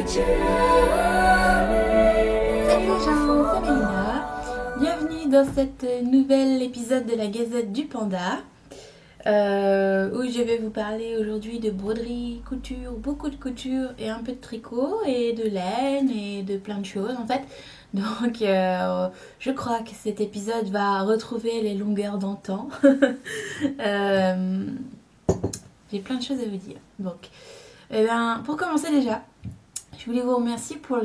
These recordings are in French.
Salut les gens, c'est Mélina. Bienvenue dans cet nouvel épisode de la Gazette du Panda où je vais vous parler aujourd'hui de broderie, couture, beaucoup de couture et un peu de tricot et de laine et de plein de choses en fait. Donc je crois que cet épisode va retrouver les longueurs d'antan. J'ai plein de choses à vous dire. Donc, pour commencer déjà, je voulais vous remercier pour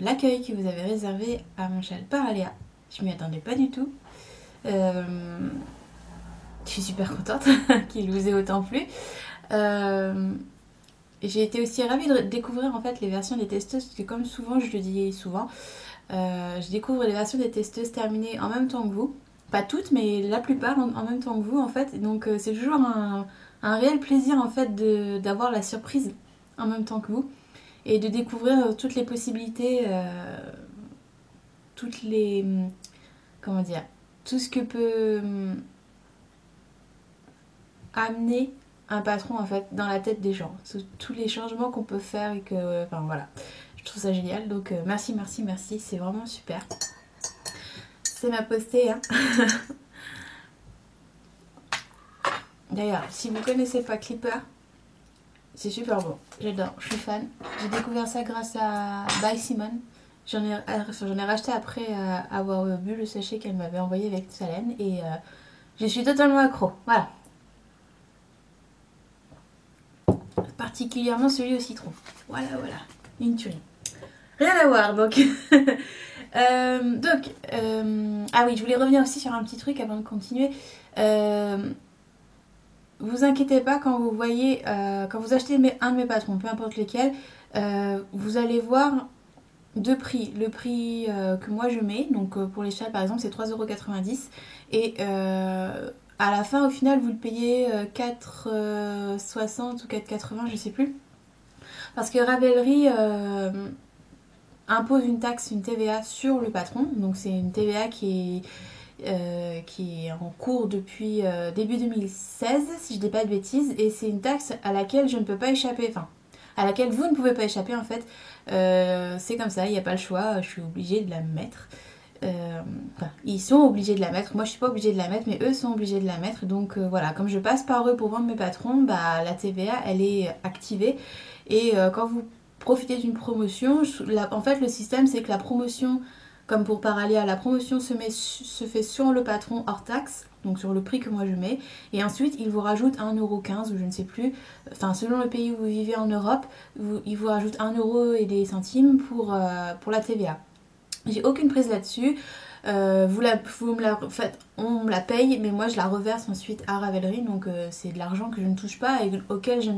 l'accueil que vous avez réservé à mon châle Paraléa. Je m'y attendais pas du tout. Je suis super contente qu'il vous ait autant plu. J'ai été aussi ravie de découvrir en fait les versions des testeuses, parce que comme souvent, je le dis souvent, je découvre les versions des testeuses terminées en même temps que vous. Pas toutes, mais la plupart en même temps que vous en fait. Donc c'est toujours un réel plaisir en fait d'avoir la surprise en même temps que vous. Et de découvrir toutes les possibilités, toutes les... comment dire, tout ce que peut amener un patron en fait dans la tête des gens. Tous les changements qu'on peut faire et que... Enfin voilà, je trouve ça génial. Donc merci, merci, merci, c'est vraiment super. C'est ma postée, hein. D'ailleurs, si vous connaissez pas Clipper, c'est super bon, j'adore, je suis fan. J'ai découvert ça grâce à By Simone. J'en ai racheté après avoir bu le sachet qu'elle m'avait envoyé avec sa laine et je suis totalement accro. Voilà. Particulièrement celui au citron. Voilà, voilà. Une tuerie. Rien à voir donc. Ah oui, je voulais revenir aussi sur un petit truc avant de continuer. Vous inquiétez pas quand vous voyez, quand vous achetez un de mes patrons, peu importe lequel, vous allez voir deux prix. Le prix que moi je mets, donc pour les châles par exemple, c'est 3,90 € et à la fin au final vous le payez 4,60 € ou 4,80 € je sais plus. Parce que Ravelry impose une taxe, une TVA sur le patron, donc c'est une TVA qui est en cours depuis début 2016, si je dis pas de bêtises, et c'est une taxe à laquelle je ne peux pas échapper, enfin, à laquelle vous ne pouvez pas échapper en fait. C'est comme ça, il n'y a pas le choix, je suis obligée de la mettre. Enfin, ils sont obligés de la mettre, moi je suis pas obligée de la mettre, mais eux sont obligés de la mettre, donc voilà, comme je passe par eux pour vendre mes patrons, bah la TVA elle est activée, et quand vous profitez d'une promotion, en fait le système c'est que la promotion, comme pour Paraléa, la promotion se fait sur le patron hors taxe, donc sur le prix que moi je mets, et ensuite il vous rajoute 1,15 € ou je ne sais plus, enfin selon le pays où vous vivez en Europe, il vous rajoute 1 € et des centimes pour la TVA. J'ai aucune prise là-dessus, on me la paye, mais moi je la reverse ensuite à Ravelry, donc c'est de l'argent que je ne touche pas et auquel je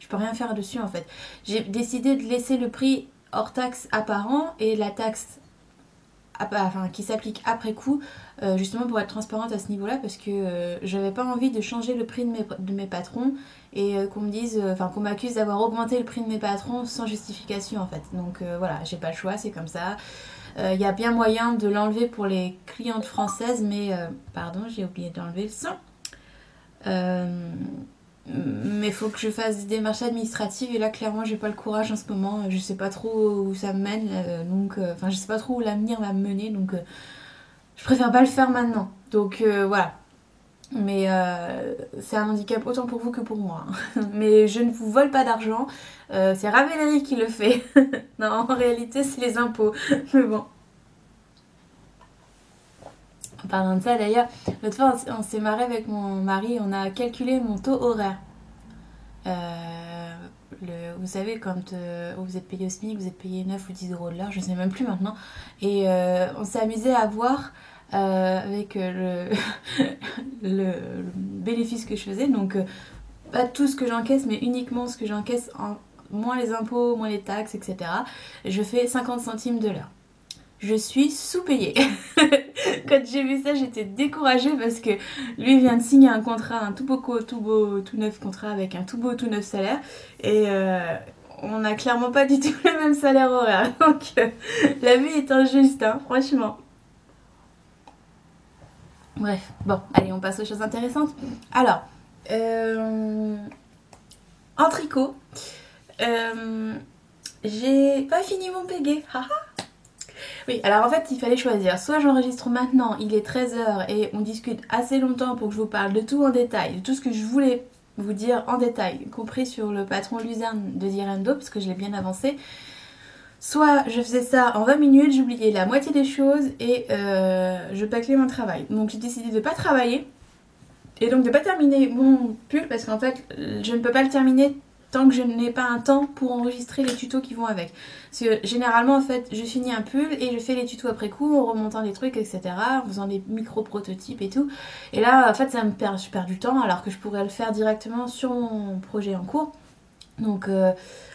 peux rien faire dessus en fait. J'ai décidé de laisser le prix hors taxe apparent et la taxe qui s'applique après coup, justement pour être transparente à ce niveau là, parce que j'avais pas envie de changer le prix de mes patrons et qu'on me dise, qu'on m'accuse d'avoir augmenté le prix de mes patrons sans justification en fait. Donc voilà, j'ai pas le choix, c'est comme ça. Il y a bien moyen de l'enlever pour les clientes françaises, mais pardon, j'ai oublié d'enlever le son. Mais il faut que je fasse des démarches administratives et là clairement j'ai pas le courage en ce moment, je sais pas trop où ça me mène, je sais pas trop où l'avenir va me mener, donc je préfère pas le faire maintenant, donc voilà. Mais c'est un handicap autant pour vous que pour moi, hein. Mais je ne vous vole pas d'argent, c'est Ravelry qui le fait. Non, en réalité c'est les impôts. Mais bon, en parlant de ça d'ailleurs, l'autre fois on s'est marré avec mon mari, on a calculé mon taux horaire. Vous savez, quand vous êtes payé au SMIC, vous êtes payé 9 ou 10 € de l'heure, je sais même plus maintenant. Et on s'est amusé à voir avec le bénéfice que je faisais. Donc, pas tout ce que j'encaisse, mais uniquement ce que j'encaisse, moins les impôts, moins les taxes, etc. Je fais 50 centimes de l'heure. Je suis sous-payée. Quand j'ai vu ça, j'étais découragée parce que lui vient de signer un contrat, un tout beau, tout neuf contrat avec un tout beau, tout neuf salaire. Et on n'a clairement pas du tout le même salaire horaire. Donc la vie est injuste, hein, franchement. Bref, bon, allez, on passe aux choses intéressantes. Alors, en tricot, j'ai pas fini mon pégé. Oui, alors en fait, il fallait choisir. Soit j'enregistre maintenant, il est 13h et on discute assez longtemps pour que je vous parle de tout en détail, de tout ce que je voulais vous dire en détail, compris sur le patron Luzerne de Direndo, parce que je l'ai bien avancé. Soit je faisais ça en 20 minutes, j'oubliais la moitié des choses et je bâclais mon travail. Donc j'ai décidé de ne pas travailler et donc de ne pas terminer mon pull parce qu'en fait, je ne peux pas le terminer tant que je n'ai pas un temps pour enregistrer les tutos qui vont avec. Parce que généralement en fait je finis un pull et je fais les tutos après coup en remontant les trucs etc. En faisant des micro prototypes et tout. Et là en fait je perds du temps alors que je pourrais le faire directement sur mon projet en cours. Donc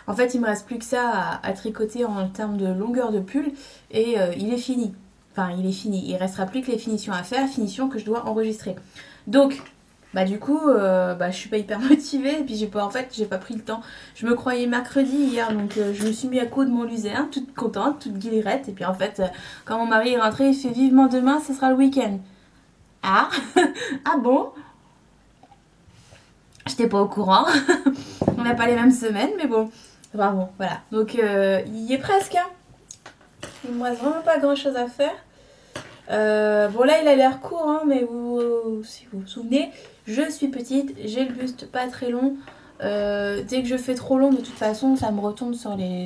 en fait il me reste plus que ça à tricoter en termes de longueur de pull et il est fini. Enfin il est fini, il restera plus que les finitions à faire, finitions que je dois enregistrer. Donc bah du coup, je suis pas hyper motivée et puis j'ai pas pris le temps. Je me croyais mercredi hier donc je me suis mis à coudre mon luzerne, toute contente, toute guillerette. Et puis en fait, quand mon mari est rentré, il fait vivement demain, ce sera le week-end. Ah ah bon? J'étais pas au courant. On n'a pas les mêmes semaines, mais bon. Bravo, voilà. Donc il y est presque. Hein. Il me reste vraiment pas grand chose à faire. Bon là il a l'air court hein, mais si vous vous souvenez, je suis petite, j'ai le buste pas très long. Dès que je fais trop long de toute façon ça me retombe sur les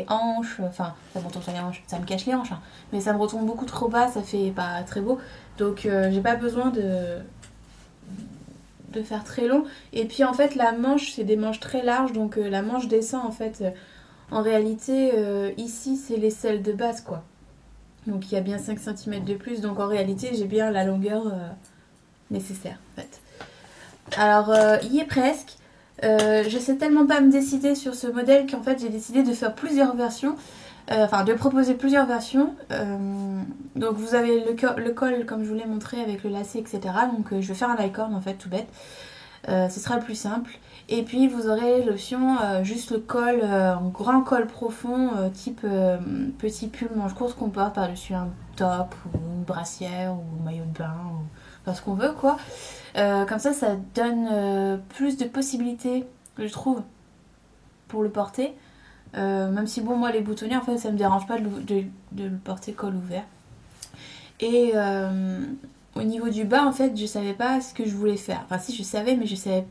hanches, enfin ça me retombe sur les hanches, ça me cache les hanches hein, mais ça me retombe beaucoup trop bas, ça fait pas très beau. Donc j'ai pas besoin de faire très long. Et puis en fait la manche c'est des manches très larges donc la manche descend en fait en réalité ici c'est l'aisselle de base quoi. Donc il y a bien 5 cm de plus. Donc en réalité j'ai bien la longueur nécessaire en fait. Alors il y est presque. Je sais tellement pas me décider sur ce modèle qu'en fait j'ai décidé de faire plusieurs versions. Enfin de proposer plusieurs versions. Donc vous avez le col comme je vous l'ai montré avec le lacet etc. Donc je vais faire un licorne en fait tout bête. Ce sera le plus simple. Et puis vous aurez l'option juste le col, un grand col profond type petit pull manche courte qu'on porte par-dessus un top ou une brassière ou un maillot de bain ou enfin ce qu'on veut quoi. Comme ça donne plus de possibilités je trouve pour le porter. Même si bon moi les boutonnets en fait ça me dérange pas de le porter col ouvert. Et au niveau du bas en fait je savais pas ce que je voulais faire. Enfin si je savais mais je savais.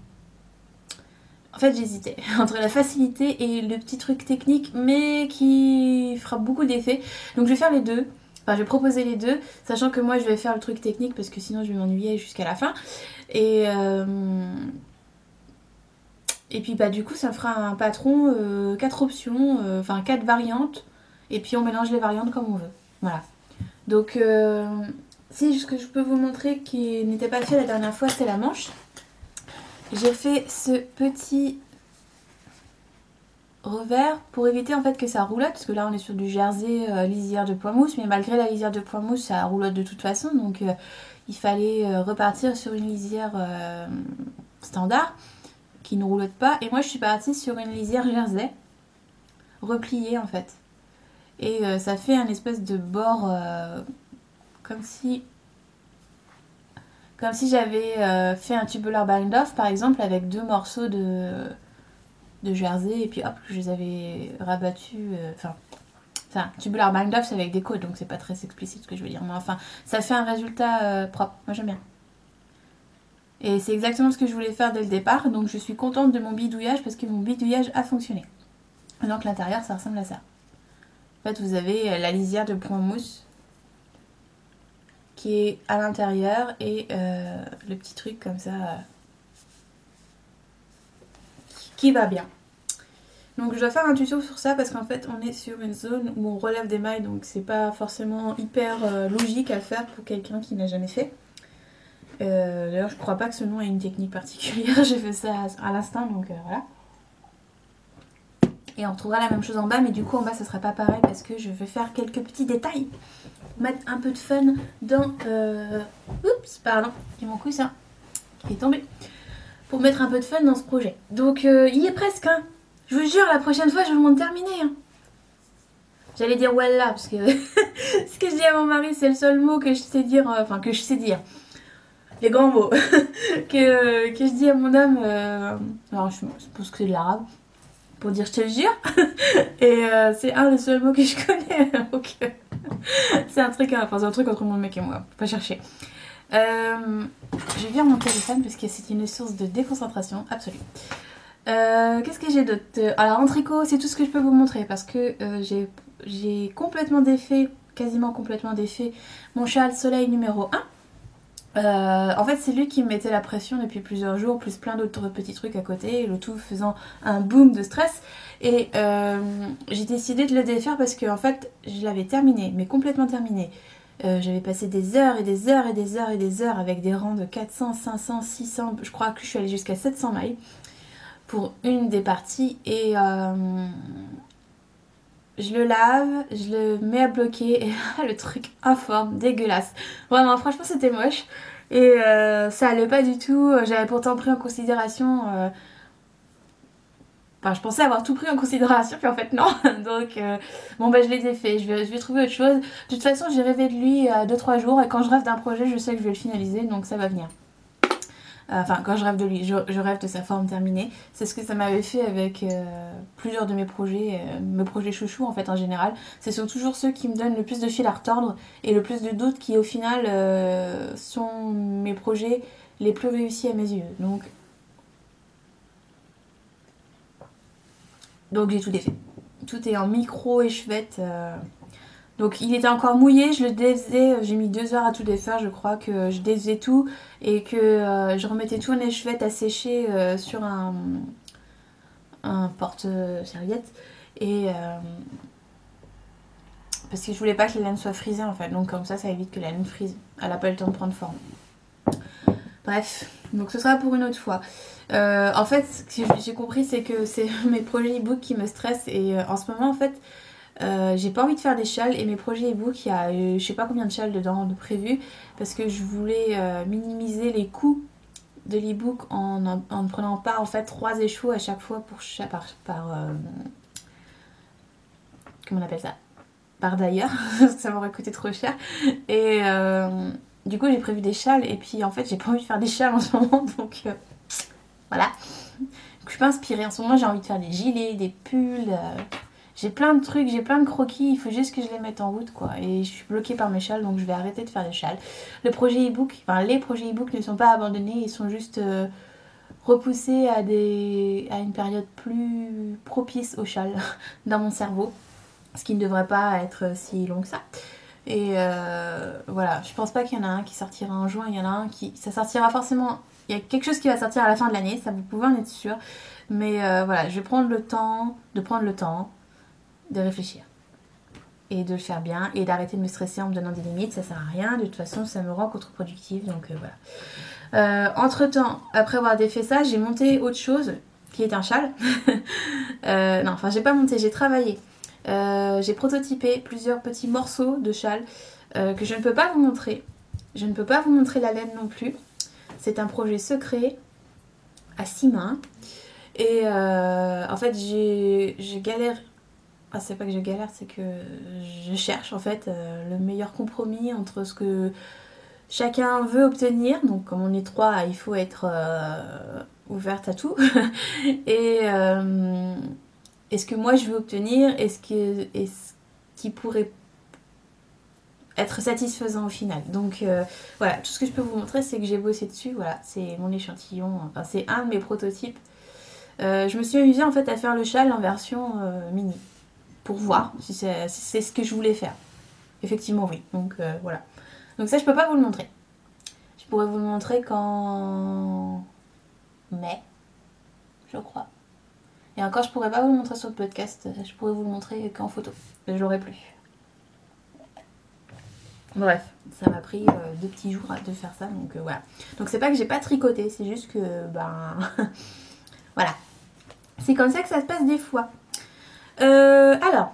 En fait j'hésitais entre la facilité et le petit truc technique mais qui fera beaucoup d'effets. Donc je vais faire les deux. Enfin je vais proposer les deux. Sachant que moi je vais faire le truc technique parce que sinon je vais m'ennuyer jusqu'à la fin. Et puis bah du coup ça me fera un patron 4 options. Enfin 4 variantes. Et puis on mélange les variantes comme on veut. Voilà. Donc si ce que je peux vous montrer qui n'était pas fait la dernière fois c'est la manche. J'ai fait ce petit revers pour éviter en fait que ça roulotte parce que là on est sur du jersey lisière de point mousse mais malgré la lisière de point mousse ça roulotte de toute façon donc il fallait repartir sur une lisière standard qui ne roulotte pas et moi je suis partie sur une lisière jersey repliée en fait et ça fait un espèce de bord comme si j'avais fait un tubular bind off par exemple avec 2 morceaux de jersey et puis hop je les avais rabattus enfin tubular bind off c'est avec des côtes donc c'est pas très explicite ce que je veux dire mais enfin ça fait un résultat propre, moi j'aime bien et c'est exactement ce que je voulais faire dès le départ donc je suis contente de mon bidouillage parce que mon bidouillage a fonctionné. Donc l'intérieur ça ressemble à ça. En fait vous avez la lisière de point mousse qui est à l'intérieur et le petit truc comme ça qui va bien. Donc je dois faire un tuto sur ça parce qu'en fait on est sur une zone où on relève des mailles donc c'est pas forcément hyper logique à faire pour quelqu'un qui n'a jamais fait. D'ailleurs je crois pas que ce nom ait une technique particulière, j'ai fait ça à l'instant donc voilà. Et on retrouvera la même chose en bas mais du coup en bas ça sera pas pareil parce que je vais faire quelques petits détails. Mettre un peu de fun dans... Oups, pardon, j'ai mon coussin qui est tombé. Pour mettre un peu de fun dans ce projet. Donc il y est presque, hein. Je vous jure, la prochaine fois je vais le terminer. Hein. J'allais dire voilà, parce que ce que je dis à mon mari, c'est le seul mot que je sais dire, enfin que je sais dire. Les grands mots que je dis à mon homme, alors je pense que c'est de l'arabe. pour dire je te jure. Et c'est un des seuls mots que je connais. Donc c'est un truc entre mon mec et moi. Faut pas chercher. Je vais lire mon téléphone parce que c'est une source de déconcentration absolue. Qu'est-ce que j'ai d'autre? Alors en tricot, c'est tout ce que je peux vous montrer parce que j'ai complètement défait, quasiment complètement défait mon châle soleil numéro 1. En fait, c'est lui qui me mettait la pression depuis plusieurs jours, plus plein d'autres petits trucs à côté, le tout faisant un boom de stress. Et j'ai décidé de le défaire parce que en fait, je l'avais terminé, mais complètement terminé. J'avais passé des heures et des heures et des heures et des heures avec des rangs de 400, 500, 600, je crois que je suis allée jusqu'à 700 mailles pour une des parties. Et je le lave, je le mets à bloquer et le truc informe, dégueulasse. Vraiment, franchement, c'était moche. Et ça allait pas du tout. J'avais pourtant pris en considération... Enfin, je pensais avoir tout pris en considération, puis en fait, non. Donc, bon, bah, je l'ai défait. Je vais trouver autre chose. De toute façon, j'ai rêvé de lui 2-3 jours. Et quand je rêve d'un projet, je sais que je vais le finaliser. Donc, ça va venir. Enfin, quand je rêve de lui, je rêve de sa forme terminée. C'est ce que ça m'avait fait avec plusieurs de mes projets chouchous en fait en général. Ce sont toujours ceux qui me donnent le plus de fil à retordre et le plus de doutes qui au final sont mes projets les plus réussis à mes yeux. Donc j'ai tout défait. Tout est en micro échevette. Donc il était encore mouillé, je le défaisais, j'ai mis 2 heures à tout défaire, je crois que je défaisais tout et que je remettais tout en échevette à sécher sur un porte-serviette et parce que je voulais pas que la laine soit frisée en fait, donc comme ça évite que la laine frise, elle a pas le temps de prendre forme. Bref, donc ce sera pour une autre fois. En fait, ce que j'ai compris c'est que c'est mes projets e-book qui me stressent et en ce moment en fait j'ai pas envie de faire des châles et mes projets e-book, il y a je sais pas combien de châles dedans de prévus parce que je voulais minimiser les coûts de l'e-book en ne prenant pas en fait 3 échos à chaque fois pour comment on appelle ça, par d'ailleurs ça m'aurait coûté trop cher et du coup j'ai prévu des châles et puis en fait j'ai pas envie de faire des châles en ce moment donc voilà, donc, je suis pas inspirée en ce moment, j'ai envie de faire des gilets, des pulls. J'ai plein de trucs, j'ai plein de croquis, il faut juste que je les mette en route quoi. Et je suis bloquée par mes châles donc je vais arrêter de faire des châles. Les projets e-book ne sont pas abandonnés, ils sont juste repoussés à une période plus propice aux châles dans mon cerveau. Ce qui ne devrait pas être si long que ça. Et voilà, je pense pas qu'il y en a un qui sortira en juin, il y en a un qui... Ça sortira forcément... Il y a quelque chose qui va sortir à la fin de l'année, ça vous pouvez en être sûr. Mais voilà, je vais prendre le temps de réfléchir et de le faire bien et d'arrêter de me stresser en me donnant des limites, ça sert à rien, de toute façon ça me rend contre-productive donc voilà. Entre temps, après avoir défait ça, j'ai monté autre chose qui est un châle. Non, enfin j'ai pas monté, j'ai travaillé. J'ai prototypé plusieurs petits morceaux de châle que je ne peux pas vous montrer. Je ne peux pas vous montrer la laine non plus. C'est un projet secret à 6 mains et en fait je galère. Ah, c'est pas que je galère, c'est que je cherche en fait le meilleur compromis entre ce que chacun veut obtenir. Donc comme on est 3, il faut être ouverte à tout. Et ce que moi je veux obtenir et ce qui pourrait être satisfaisant au final. Donc voilà, tout ce que je peux vous montrer c'est que j'ai bossé dessus. Voilà, c'est mon échantillon, enfin, c'est un de mes prototypes. Je me suis amusée en fait à faire le châle en version mini. Pour voir si c'est ce que je voulais faire. Effectivement oui, donc voilà. Donc ça je peux pas vous le montrer. Je pourrais vous le montrer qu'en mai, je crois. Et encore je pourrais pas vous le montrer sur le podcast, je pourrais vous le montrer qu'en photo. Je l'aurais plus. Bref, ça m'a pris 2 petits jours de faire ça, donc voilà. Donc c'est pas que j'ai pas tricoté, c'est juste que voilà. C'est comme ça que ça se passe des fois. Alors,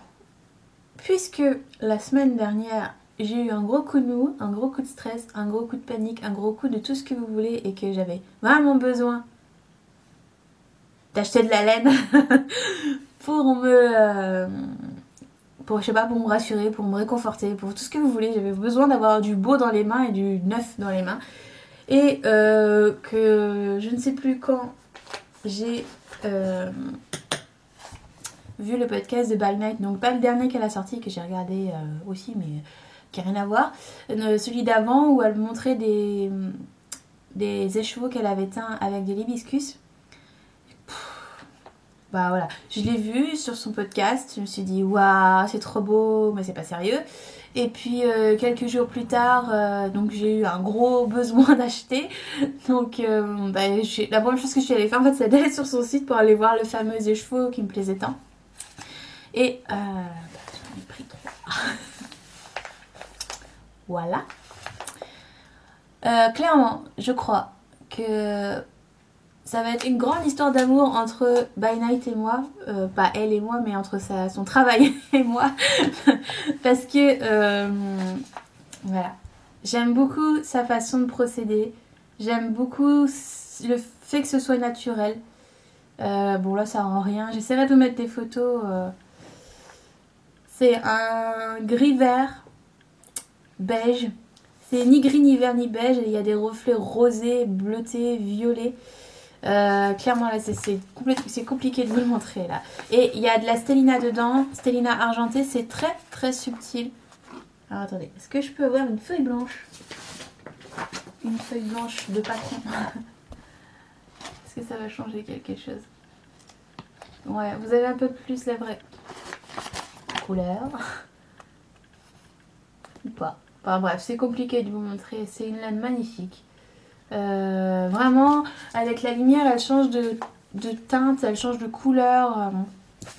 puisque la semaine dernière j'ai eu un gros coup de mou, un gros coup de stress, un gros coup de panique, un gros coup de tout ce que vous voulez et que j'avais vraiment besoin d'acheter de la laine pour je sais pas, pour me rassurer, pour me réconforter, pour tout ce que vous voulez, j'avais besoin d'avoir du beau dans les mains et du neuf dans les mains et que je ne sais plus quand j'ai vu le podcast de By Night, donc pas le dernier qu'elle a sorti, que j'ai regardé aussi, mais qui n'a rien à voir. Celui d'avant où elle montrait des écheveaux qu'elle avait teints avec de l'hibiscus. Bah voilà, je l'ai vu sur son podcast, je me suis dit waouh, c'est trop beau, mais c'est pas sérieux. Et puis quelques jours plus tard, donc j'ai eu un gros besoin d'acheter. Donc la première chose que je suis allée faire, en fait, c'est d'aller sur son site pour aller voir le fameux écheveau qui me plaisait tant. Et j'en ai pris 3. Voilà. Clairement, je crois que ça va être une grande histoire d'amour entre By Night et moi. Pas elle et moi, mais entre son travail et moi. Parce que, voilà. J'aime beaucoup sa façon de procéder. J'aime beaucoup le fait que ce soit naturel. Bon, là, ça rend rien. J'essaierai de vous mettre des photos. C'est un gris-vert, beige. C'est ni gris, ni vert, ni beige. Il y a des reflets rosés, bleutés, violets. Clairement là c'est compliqué de vous le montrer là. Et il y a de la stellina dedans, stellina argentée, c'est très très subtil. Alors attendez, est-ce que je peux avoir une feuille blanche? Une feuille blanche de patron. Est-ce que ça va changer quelque chose? Ouais, vous avez un peu plus la vraie couleur. Ou pas. Enfin bref, c'est compliqué de vous montrer, c'est une laine magnifique. Vraiment, avec la lumière, elle change de teinte, elle change de couleur.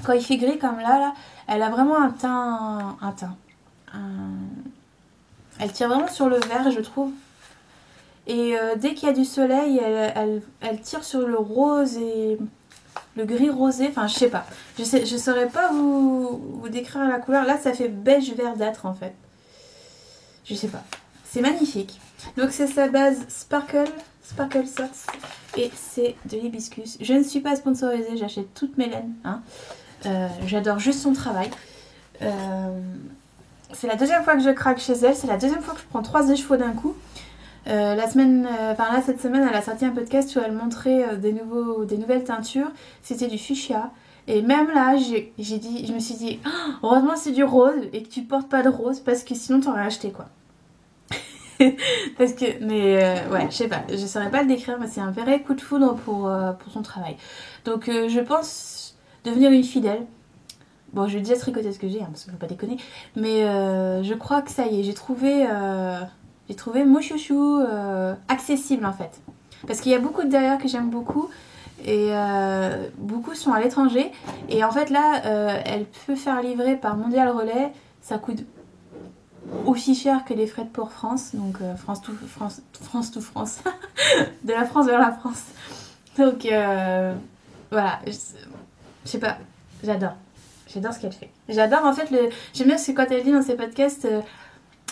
Quand il fait gris comme là, elle a vraiment un teint. Elle tire vraiment sur le vert, je trouve. Et dès qu'il y a du soleil, elle tire sur le rose et le gris rosé. Enfin, je sais pas. Je saurais pas vous décrire la couleur. Là, ça fait beige verdâtre en fait. Je sais pas. C'est magnifique. Donc c'est sa base Sparkle Socks et c'est de l'hibiscus. Je ne suis pas sponsorisée, j'achète toutes mes laines. Hein. J'adore juste son travail. C'est la deuxième fois que je craque chez elle. C'est la deuxième fois que je prends 3 écheveaux d'un coup. Cette semaine, elle a sorti un podcast où elle montrait des nouvelles teintures. C'était du fuchsia. Et même là, je me suis dit, oh, heureusement c'est du rose et que tu portes pas de rose parce que sinon t'aurais acheté quoi. Parce que, ouais, je sais pas, je saurais pas le décrire, mais c'est un vrai coup de foudre pour son travail. Donc je pense devenir une fidèle. Bon, je vais déjà tricoter ce que j'ai, hein, parce qu'il faut pas déconner. Mais je crois que ça y est, j'ai trouvé mon chouchou accessible en fait. Parce qu'il y a beaucoup de derrière que j'aime beaucoup. Et beaucoup sont à l'étranger. Et en fait là, elle peut faire livrer par Mondial Relais. Ça coûte aussi cher que les frais de port France, donc France to France, de la France vers la France. Donc voilà, je sais pas, j'adore ce qu'elle fait. J'adore en fait j'aime bien ce que quand elle dit dans ses podcasts,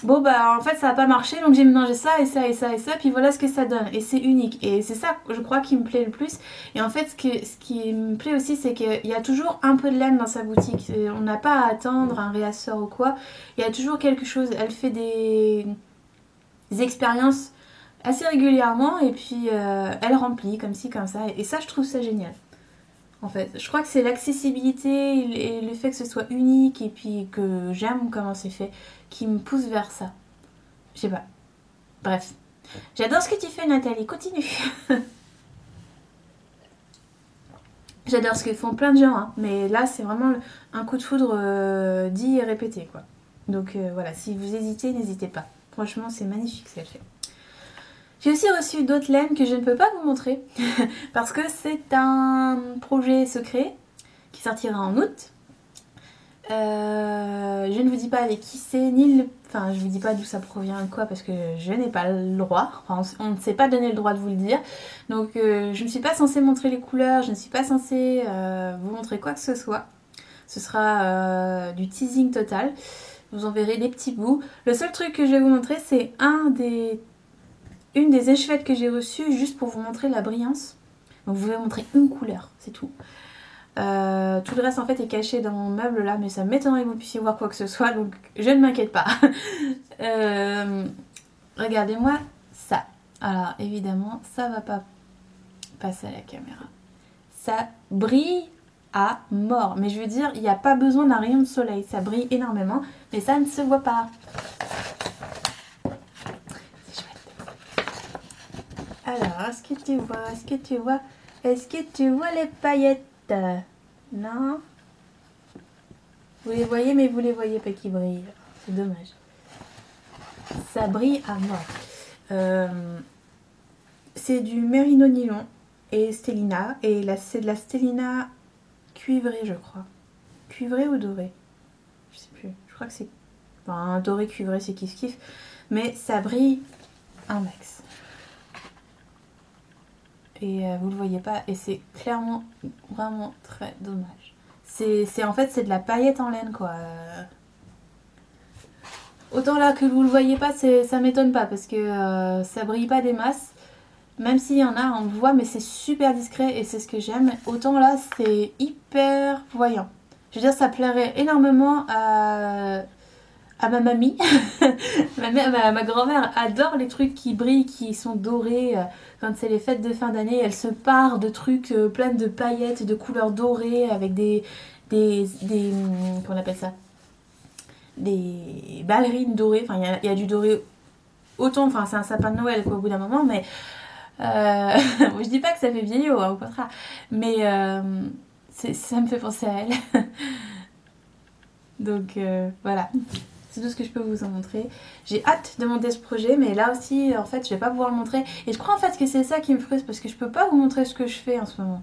bon bah en fait ça a pas marché donc j'ai mélangé ça et ça et ça et ça puis voilà ce que ça donne et c'est unique et c'est ça je crois qui me plaît le plus. Et en fait ce qui me plaît aussi c'est qu'il y a toujours un peu de laine dans sa boutique, on n'a pas à attendre un réassort ou quoi, il y a toujours quelque chose. Elle fait des expériences assez régulièrement et puis elle remplit comme ci comme ça et ça je trouve ça génial. En fait, je crois que c'est l'accessibilité et le fait que ce soit unique et puis que j'aime comment c'est fait qui me pousse vers ça. Je sais pas. Bref. J'adore ce que tu fais, Nathalie. Continue. J'adore ce que font plein de gens, hein. Mais là, c'est vraiment un coup de foudre dit et répété, quoi. Donc voilà, si vous hésitez, n'hésitez pas. Franchement, c'est magnifique ce qu'elle fait. J'ai aussi reçu d'autres laines que je ne peux pas vous montrer parce que c'est un projet secret qui sortira en août. Je ne vous dis pas avec qui c'est, enfin je vous dis pas d'où ça provient quoi parce que je n'ai pas le droit. Enfin, on ne s'est pas donné le droit de vous le dire. Donc je ne suis pas censée montrer les couleurs, je ne suis pas censée vous montrer quoi que ce soit. Ce sera du teasing total. Vous en verrez des petits bouts. Le seul truc que je vais vous montrer c'est une des échevettes que j'ai reçues juste pour vous montrer la brillance. Donc je vais vous montrer une couleur, c'est tout. Tout le reste en fait est caché dans mon meuble là, mais ça m'étonnerait que vous puissiez voir quoi que ce soit, donc je ne m'inquiète pas. Regardez-moi ça. Alors évidemment, ça va pas passer à la caméra. Ça brille à mort. Mais je veux dire, il n'y a pas besoin d'un rayon de soleil. Ça brille énormément, mais ça ne se voit pas. C'est chouette. Alors, est-ce que tu vois? Est-ce que tu vois? Est-ce que tu vois les paillettes? Non? Vous les voyez, mais vous les voyez pas qui brillent. C'est dommage. Ça brille à mort. C'est du Merino nylon et Stellina. Et là, c'est de la Stellina cuivrée, je crois. Cuivrée ou dorée? Je sais plus. Je crois que c'est... Enfin, doré cuivré, c'est kiff-kiff. Mais ça brille un max. Et vous le voyez pas. Et c'est clairement vraiment très dommage. En fait, c'est de la paillette en laine, quoi. Autant là que vous le voyez pas, ça m'étonne pas. Parce que ça brille pas des masses. Même s'il y en a, on le voit, mais c'est super discret et c'est ce que j'aime. Autant là, c'est hyper voyant. Je veux dire, ça plairait énormément à ma mamie. ma grand-mère adore les trucs qui brillent, qui sont dorés. Quand c'est les fêtes de fin d'année, elle se part de trucs pleins de paillettes, de couleurs dorées, avec comment on appelle ça? Des ballerines dorées. Enfin, il y a du doré autant. Enfin, c'est un sapin de Noël, quoi, au bout d'un moment, mais... je dis pas que ça fait vieillot, hein, au contraire, mais ça me fait penser à elle. Donc voilà, c'est tout ce que je peux vous en montrer. J'ai hâte de monter ce projet, mais là aussi, en fait, je vais pas pouvoir le montrer. Et je crois en fait que c'est ça qui me frustre, parce que je peux pas vous montrer ce que je fais en ce moment.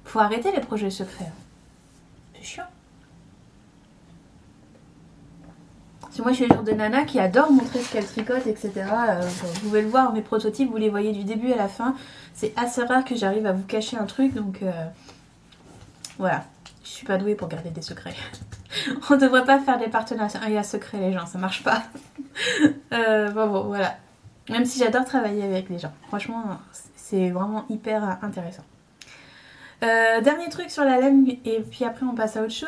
Faut arrêter les projets secrets. C'est chiant. Parce que moi je suis le genre de nana qui adore montrer ce qu'elle tricote, etc. Vous pouvez le voir, mes prototypes, vous les voyez du début à la fin. C'est assez rare que j'arrive à vous cacher un truc, donc voilà. Je suis pas douée pour garder des secrets. On devrait pas faire des partenariats secrets, les gens, ça marche pas. Bon, voilà. Même si j'adore travailler avec les gens. Franchement, c'est vraiment hyper intéressant. Dernier truc sur la laine, et puis après on passe à autre chose.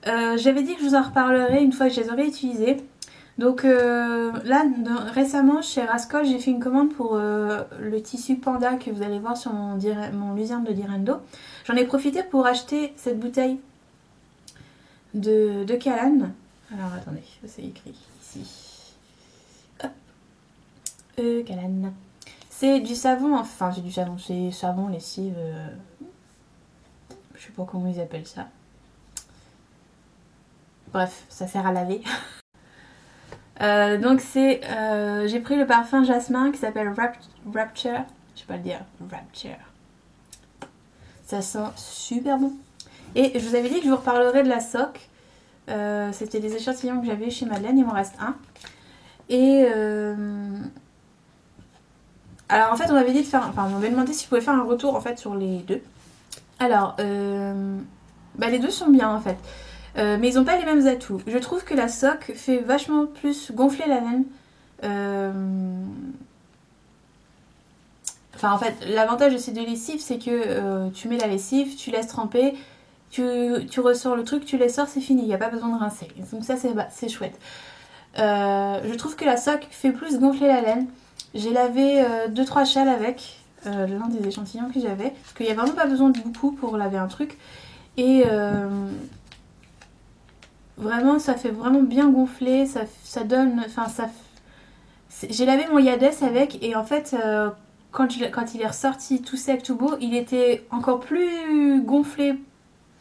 J'avais dit que je vous en reparlerai une fois que je les aurais utilisés. Donc là, récemment, chez Rascol, j'ai fait une commande pour le tissu panda que vous allez voir sur mon luzerne de Direndo. J'en ai profité pour acheter cette bouteille de Calane. Alors attendez, c'est écrit ici. Hop. Calane. C'est du savon, enfin c'est du savon, c'est savon, lessive, je sais pas comment ils appellent ça. Bref, ça sert à laver. Donc j'ai pris le parfum jasmin qui s'appelle Rapture. Je sais pas le dire. Rapture. Ça sent super bon. Et je vous avais dit que je vous reparlerai de la sock. C'était des échantillons que j'avais chez Madeleine. Il m'en reste un. Et alors en fait on m'avait dit de faire... Enfin on m'avait demandé si je pouvais faire un retour en fait sur les deux. Alors les deux sont bien en fait. Mais ils n'ont pas les mêmes atouts. Je trouve que la sock fait vachement plus gonfler la laine. Enfin en fait l'avantage de ces deux lessives c'est que tu mets la lessive, tu laisses tremper, tu ressors le truc, tu les sors, c'est fini, il n'y a pas besoin de rincer. Donc ça c'est chouette. Je trouve que la sock fait plus gonfler la laine. J'ai lavé 2-3 châles avec l'un des échantillons que j'avais. Parce qu'il n'y a vraiment pas besoin de beaucoup pour laver un truc. Et vraiment ça fait vraiment bien gonfler, ça donne... Enfin ça... J'ai lavé mon Yadès avec et en fait quand il est ressorti tout sec, tout beau, il était encore plus gonflé,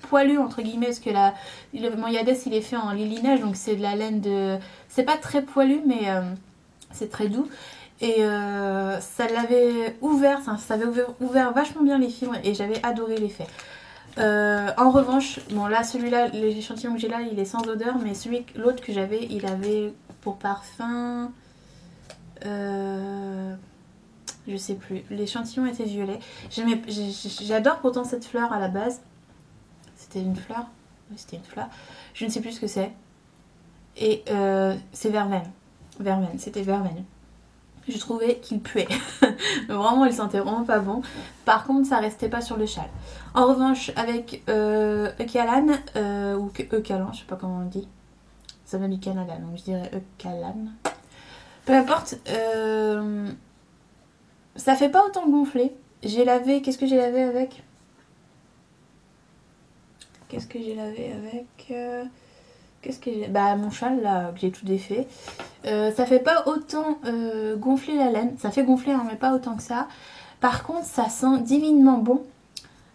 poilu entre guillemets, parce que mon Yadès il est fait en lilinage, donc c'est de la laine de... C'est pas très poilu mais c'est très doux. Et ça l'avait ouvert, ça avait ouvert vachement bien les fibres et j'avais adoré l'effet. En revanche, bon là celui-là, l'échantillon que j'ai là il est sans odeur, mais l'autre que j'avais, il avait pour parfum... je sais plus, l'échantillon était violet. J'adore pourtant cette fleur à la base. C'était une fleur? Oui, c'était une fleur. Je ne sais plus ce que c'est. Et c'est verveine. Verveine, c'était verveine. Je trouvais qu'il puait. Vraiment, il sentait vraiment pas bon. Par contre, ça restait pas sur le châle. En revanche, avec Eucalan, ou Eucalan, je sais pas comment on dit. Ça vient du Canada, donc je dirais Eucalan. Peu importe, ça fait pas autant gonfler. J'ai lavé, qu'est-ce que j'ai lavé avec? qu'est-ce que j'ai lavé avec Qu'est-ce que j'ai... Bah mon châle là, que j'ai tout défait. Ça fait pas autant gonfler la laine. Ça fait gonfler hein, mais pas autant que ça. Par contre ça sent divinement bon.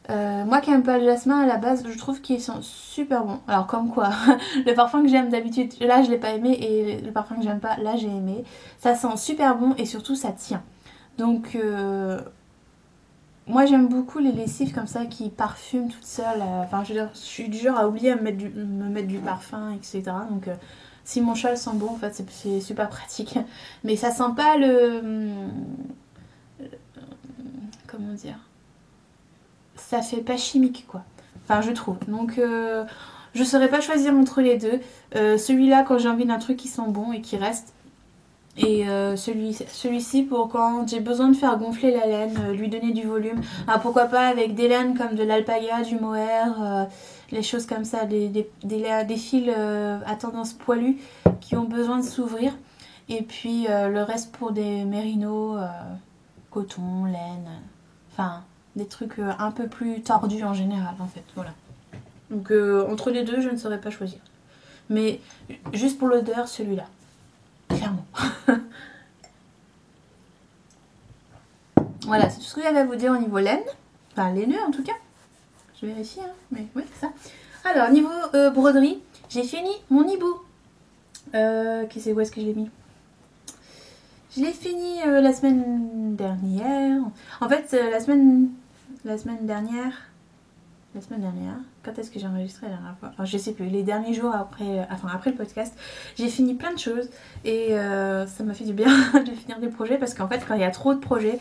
Moi qui aime pas le jasmin à la base, je trouve qu'ils sont super bons. Alors comme quoi, le parfum que j'aime d'habitude, là je l'ai pas aimé, et le parfum que j'aime pas, là j'ai aimé. Ça sent super bon et surtout ça tient. Donc moi j'aime beaucoup les lessives comme ça qui parfument toutes seules. Enfin je veux dire, je suis du genre à oublier à me mettre du parfum, etc. Donc si mon châle sent bon, en fait c'est super pratique. Mais ça sent pas comment dire, ça fait pas chimique quoi. Enfin je trouve. Donc je saurais pas choisir entre les deux. Celui-là quand j'ai envie d'un truc qui sent bon et qui reste. Et celui-ci pour quand j'ai besoin de faire gonfler la laine, lui donner du volume. Alors pourquoi pas avec des laines comme de l'alpaga, du mohair, les choses comme ça, des fils à tendance poilue qui ont besoin de s'ouvrir. Et puis le reste pour des mérinos, coton, laine, enfin des trucs un peu plus tordus en général en fait, voilà. Donc entre les deux je ne saurais pas choisir. Mais juste pour l'odeur, celui-là. Clairement. Voilà, c'est tout ce que j'avais à vous dire au niveau laine. Enfin, laineux en tout cas. Je vérifie, hein. Mais oui, c'est ça. Alors, niveau broderie, j'ai fini mon hibou. Où est-ce que je l'ai mis? Je l'ai fini la semaine dernière. En fait, la semaine dernière. Quand est-ce que j'ai enregistré la dernière fois? Enfin, je sais plus, les derniers jours après le podcast, j'ai fini plein de choses et ça m'a fait du bien de finir des projets parce qu'en fait, quand il y a trop de projets,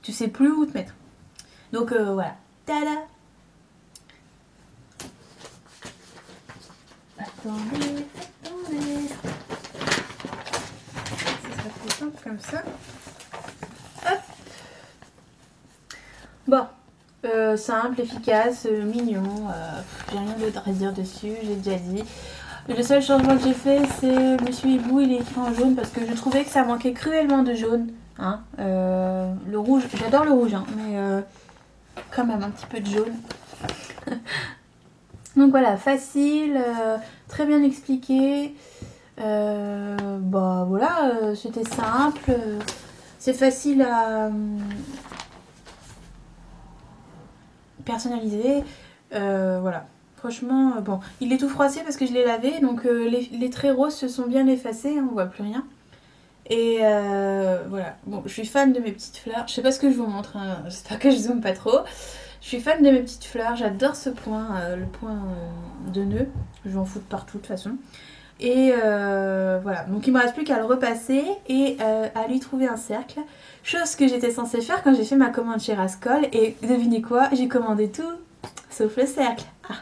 tu sais plus où te mettre. Donc voilà. Tada! Attendez. Ça sera plus simple comme ça. Hop! Bon. Simple, efficace, mignon, j'ai rien d'autre à dire dessus, j'ai déjà dit. Le seul changement que j'ai fait, c'est Monsieur Hibou, il est écrit en jaune parce que je trouvais que ça manquait cruellement de jaune. Hein. Le rouge, j'adore le rouge, hein, mais quand même un petit peu de jaune. Donc voilà, facile, très bien expliqué. Bah voilà, c'était simple, c'est facile à personnalisé, voilà. Franchement, bon, il est tout froissé parce que je l'ai lavé, donc les traits roses se sont bien effacés, hein, on voit plus rien. Et voilà, bon, je suis fan de mes petites fleurs. Je sais pas ce que je vous montre, hein, j'espère que je zoome pas trop. Je suis fan de mes petites fleurs, j'adore ce point, le point de nœud. Je vais en foutre partout de toute façon. Et voilà, donc il me reste plus qu'à le repasser et à lui trouver un cercle. Chose que j'étais censée faire quand j'ai fait ma commande chez Rascol. Et devinez quoi, j'ai commandé tout sauf le cercle. Ah.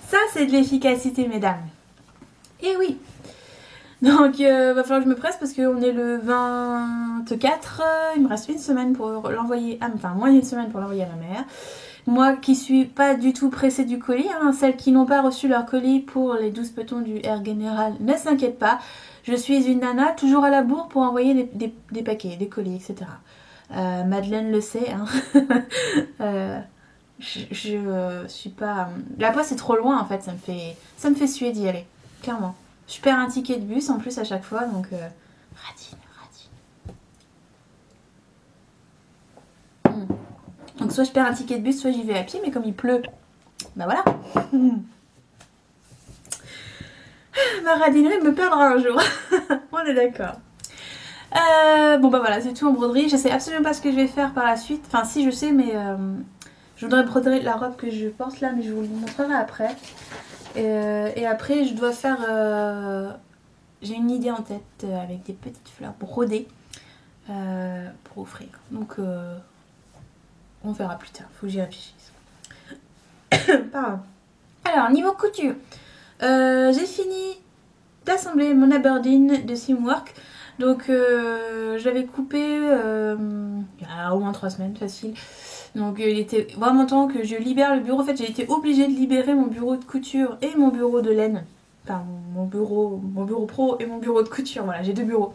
Ça c'est de l'efficacité mesdames. Et oui. Donc va falloir que je me presse parce qu'on est le 24. Il me reste une semaine pour l'envoyer à... Enfin moins d'une semaine pour l'envoyer à ma mère. Moi qui suis pas du tout pressée du colis, hein, celles qui n'ont pas reçu leur colis pour les 12 petons du Air Général ne s'inquiètent pas. Je suis une nana toujours à la bourre pour envoyer des paquets, des colis, etc. Madeleine le sait. Hein. Je suis pas... La poste c'est trop loin en fait, ça me fait suer d'y aller, clairement. Je perds un ticket de bus en plus à chaque fois, donc radine. Donc soit je perds un ticket de bus, soit j'y vais à pied, mais comme il pleut, bah voilà. Ma radinerie me perdra un jour. On est d'accord. Bon bah voilà, c'est tout en broderie. Je sais absolument pas ce que je vais faire par la suite. Enfin si je sais, mais je voudrais broder la robe que je porte là, mais je vous le montrerai après. Et après je dois faire... j'ai une idée en tête avec des petites fleurs brodées pour offrir. Donc... on verra plus tard, faut que j'y réfléchisse. Pardon. Alors, niveau couture, j'ai fini d'assembler mon Aberdeen de Simwork. Donc, je l'avais coupé il y a au moins 3 semaines, facile. Donc, il était vraiment temps que je libère le bureau. En fait, j'ai été obligée de libérer mon bureau de couture et mon bureau de laine. Enfin, mon bureau pro et mon bureau de couture. Voilà, j'ai 2 bureaux.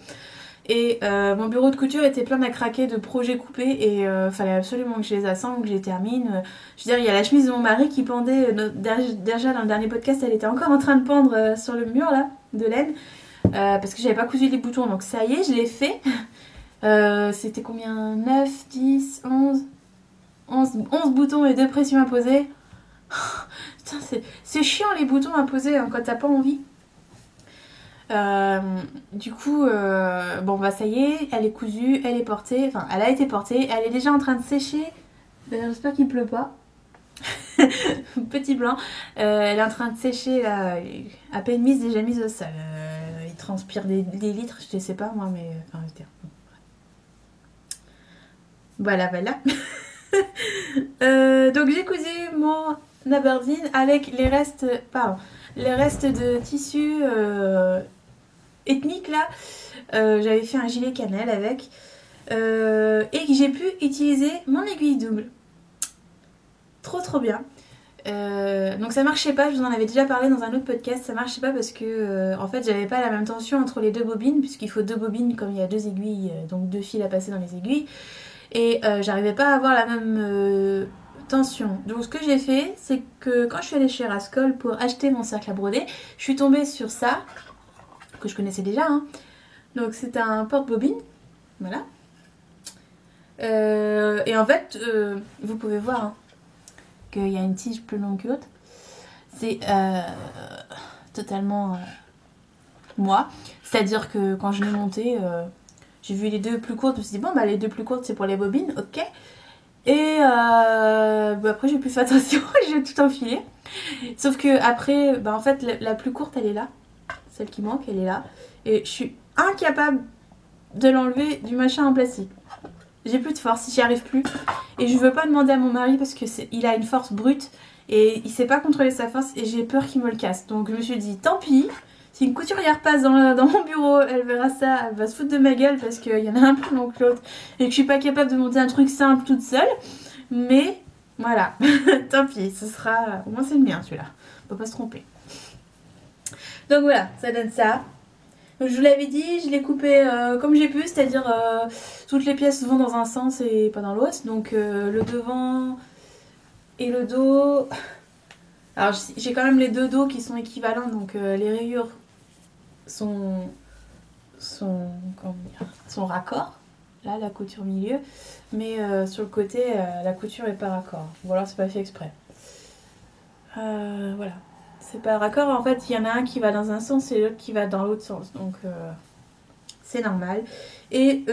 Et mon bureau de couture était plein à craquer de projets coupés et fallait absolument que je les assemble, que je les termine. Je veux dire, il y a la chemise de mon mari qui pendait, déjà dans le dernier podcast, elle était encore en train de pendre sur le mur là, de laine, parce que j'avais pas cousu les boutons, donc ça y est, je l'ai fait. C'était combien? 9, 10, 11 boutons et 2 pressions à poser. Putain, c'est chiant les boutons à poser hein, quand t'as pas envie. Du coup, bon bah ça y est, elle est cousue, elle est portée, enfin elle a été portée, elle est déjà en train de sécher. D'ailleurs j'espère qu'il pleut pas. Petit blanc. Elle est en train de sécher là, à peine mise, déjà mise au sol. Il transpire des litres, je ne sais pas moi, mais enfin je veux dire. Voilà. Donc j'ai cousu mon Aberdeen avec les restes de tissu ethnique là. J'avais fait un gilet cannelle avec et j'ai pu utiliser mon aiguille double. Trop bien. Donc ça marchait pas, je vous en avais déjà parlé dans un autre podcast, ça marchait pas parce que en fait j'avais pas la même tension entre les deux bobines, puisqu'il faut 2 bobines comme il y a 2 aiguilles, donc 2 fils à passer dans les aiguilles, et j'arrivais pas à avoir la même tension. Donc ce que j'ai fait, c'est que quand je suis allée chez Rascol pour acheter mon cercle à broder, je suis tombée sur ça, que je connaissais déjà, hein. Donc c'est un porte-bobine, voilà. Et en fait, vous pouvez voir, hein, qu'il y a une tige plus longue que l'autre. C'est totalement moi. C'est-à-dire que quand je l'ai monté, j'ai vu les 2 plus courtes. Je me suis dit, bon, bah les 2 plus courtes, c'est pour les bobines, ok. Et bah, après, j'ai plus fait attention, j'ai tout enfilé. Sauf que après, bah, en fait, la plus courte, elle est là. Celle qui manque, elle est là. Et je suis incapable de l'enlever du machin en plastique. J'ai plus de force, j'y arrive plus. Et je veux pas demander à mon mari parce que il a une force brute et il sait pas contrôler sa force et j'ai peur qu'il me le casse. Donc je me suis dit, tant pis, si une couturière passe dans mon bureau, elle verra ça, elle va se foutre de ma gueule parce qu'il y en a un plus long que l'autre et que je suis pas capable de monter un truc simple toute seule. Mais voilà, tant pis, ce sera... Au moins c'est le mien celui-là, on peut pas se tromper. Donc voilà, ça donne ça. Donc, je vous l'avais dit, je l'ai coupé comme j'ai pu, c'est-à-dire toutes les pièces vont dans un sens et pas dans l'autre. Donc le devant et le dos. Alors j'ai quand même les 2 dos qui sont équivalents, donc les rayures sont raccord. Là, la couture milieu. Mais sur le côté, la couture est pas raccord. Ou alors c'est pas fait exprès. Voilà. C'est pas raccord, en fait il y en a un qui va dans un sens et l'autre qui va dans l'autre sens, donc c'est normal. Et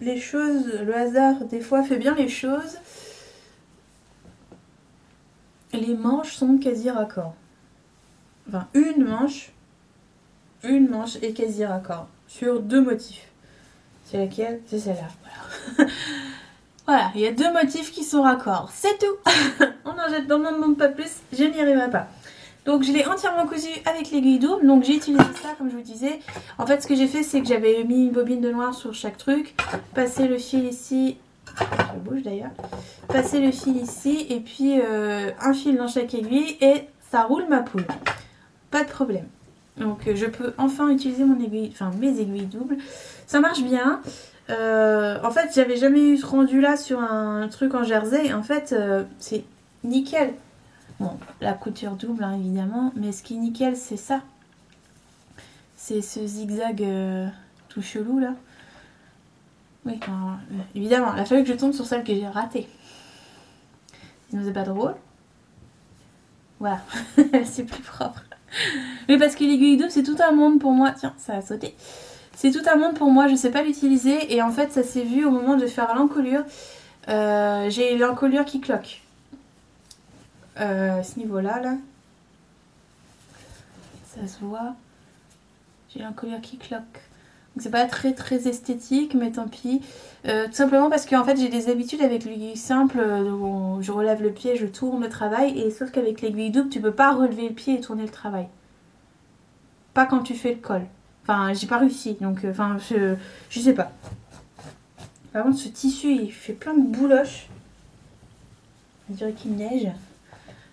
les choses, le hasard des fois fait bien les choses. Les manches sont quasi raccord. Enfin une manche est quasi raccord sur 2 motifs. C'est laquelle? C'est celle-là, voilà. Voilà, il y a 2 motifs qui sont raccords, c'est tout. On n'en demande pas plus, je n'y arriverai pas. Donc je l'ai entièrement cousu avec l'aiguille double, donc j'ai utilisé ça comme je vous disais. En fait ce que j'ai fait c'est que j'avais mis une bobine de noir sur chaque truc, passé le fil ici, ça bouge d'ailleurs, passer le fil ici et puis un fil dans chaque aiguille et ça roule ma poule. Pas de problème. Donc je peux enfin utiliser mes aiguilles doubles. Ça marche bien. En fait j'avais jamais eu ce rendu là sur un truc en jersey. En fait c'est nickel. Bon, la couture double hein, évidemment. Mais ce qui est nickel c'est ça. C'est ce zigzag tout chelou là. Oui, alors, évidemment, il a fallu que je tombe sur celle que j'ai ratée. Sinon c'est pas drôle. Voilà, c'est plus propre. Mais parce que l'aiguille double c'est tout un monde pour moi. Tiens, ça a sauté. C'est tout un monde pour moi, je sais pas l'utiliser. Et en fait ça s'est vu au moment de faire l'encolure. J'ai l'encolure qui cloque. Ce niveau là, ça se voit. J'ai l'encolure qui cloque. Donc c'est pas très très esthétique, mais tant pis. Tout simplement parce que en fait j'ai des habitudes avec l'aiguille simple où je relève le pied, je tourne le travail, et sauf qu'avec l'aiguille double tu peux pas relever le pied et tourner le travail. Pas quand tu fais le col. Enfin j'ai pas réussi, donc enfin je sais pas. Par contre ce tissu il fait plein de bouloches. On dirait qu'il neige.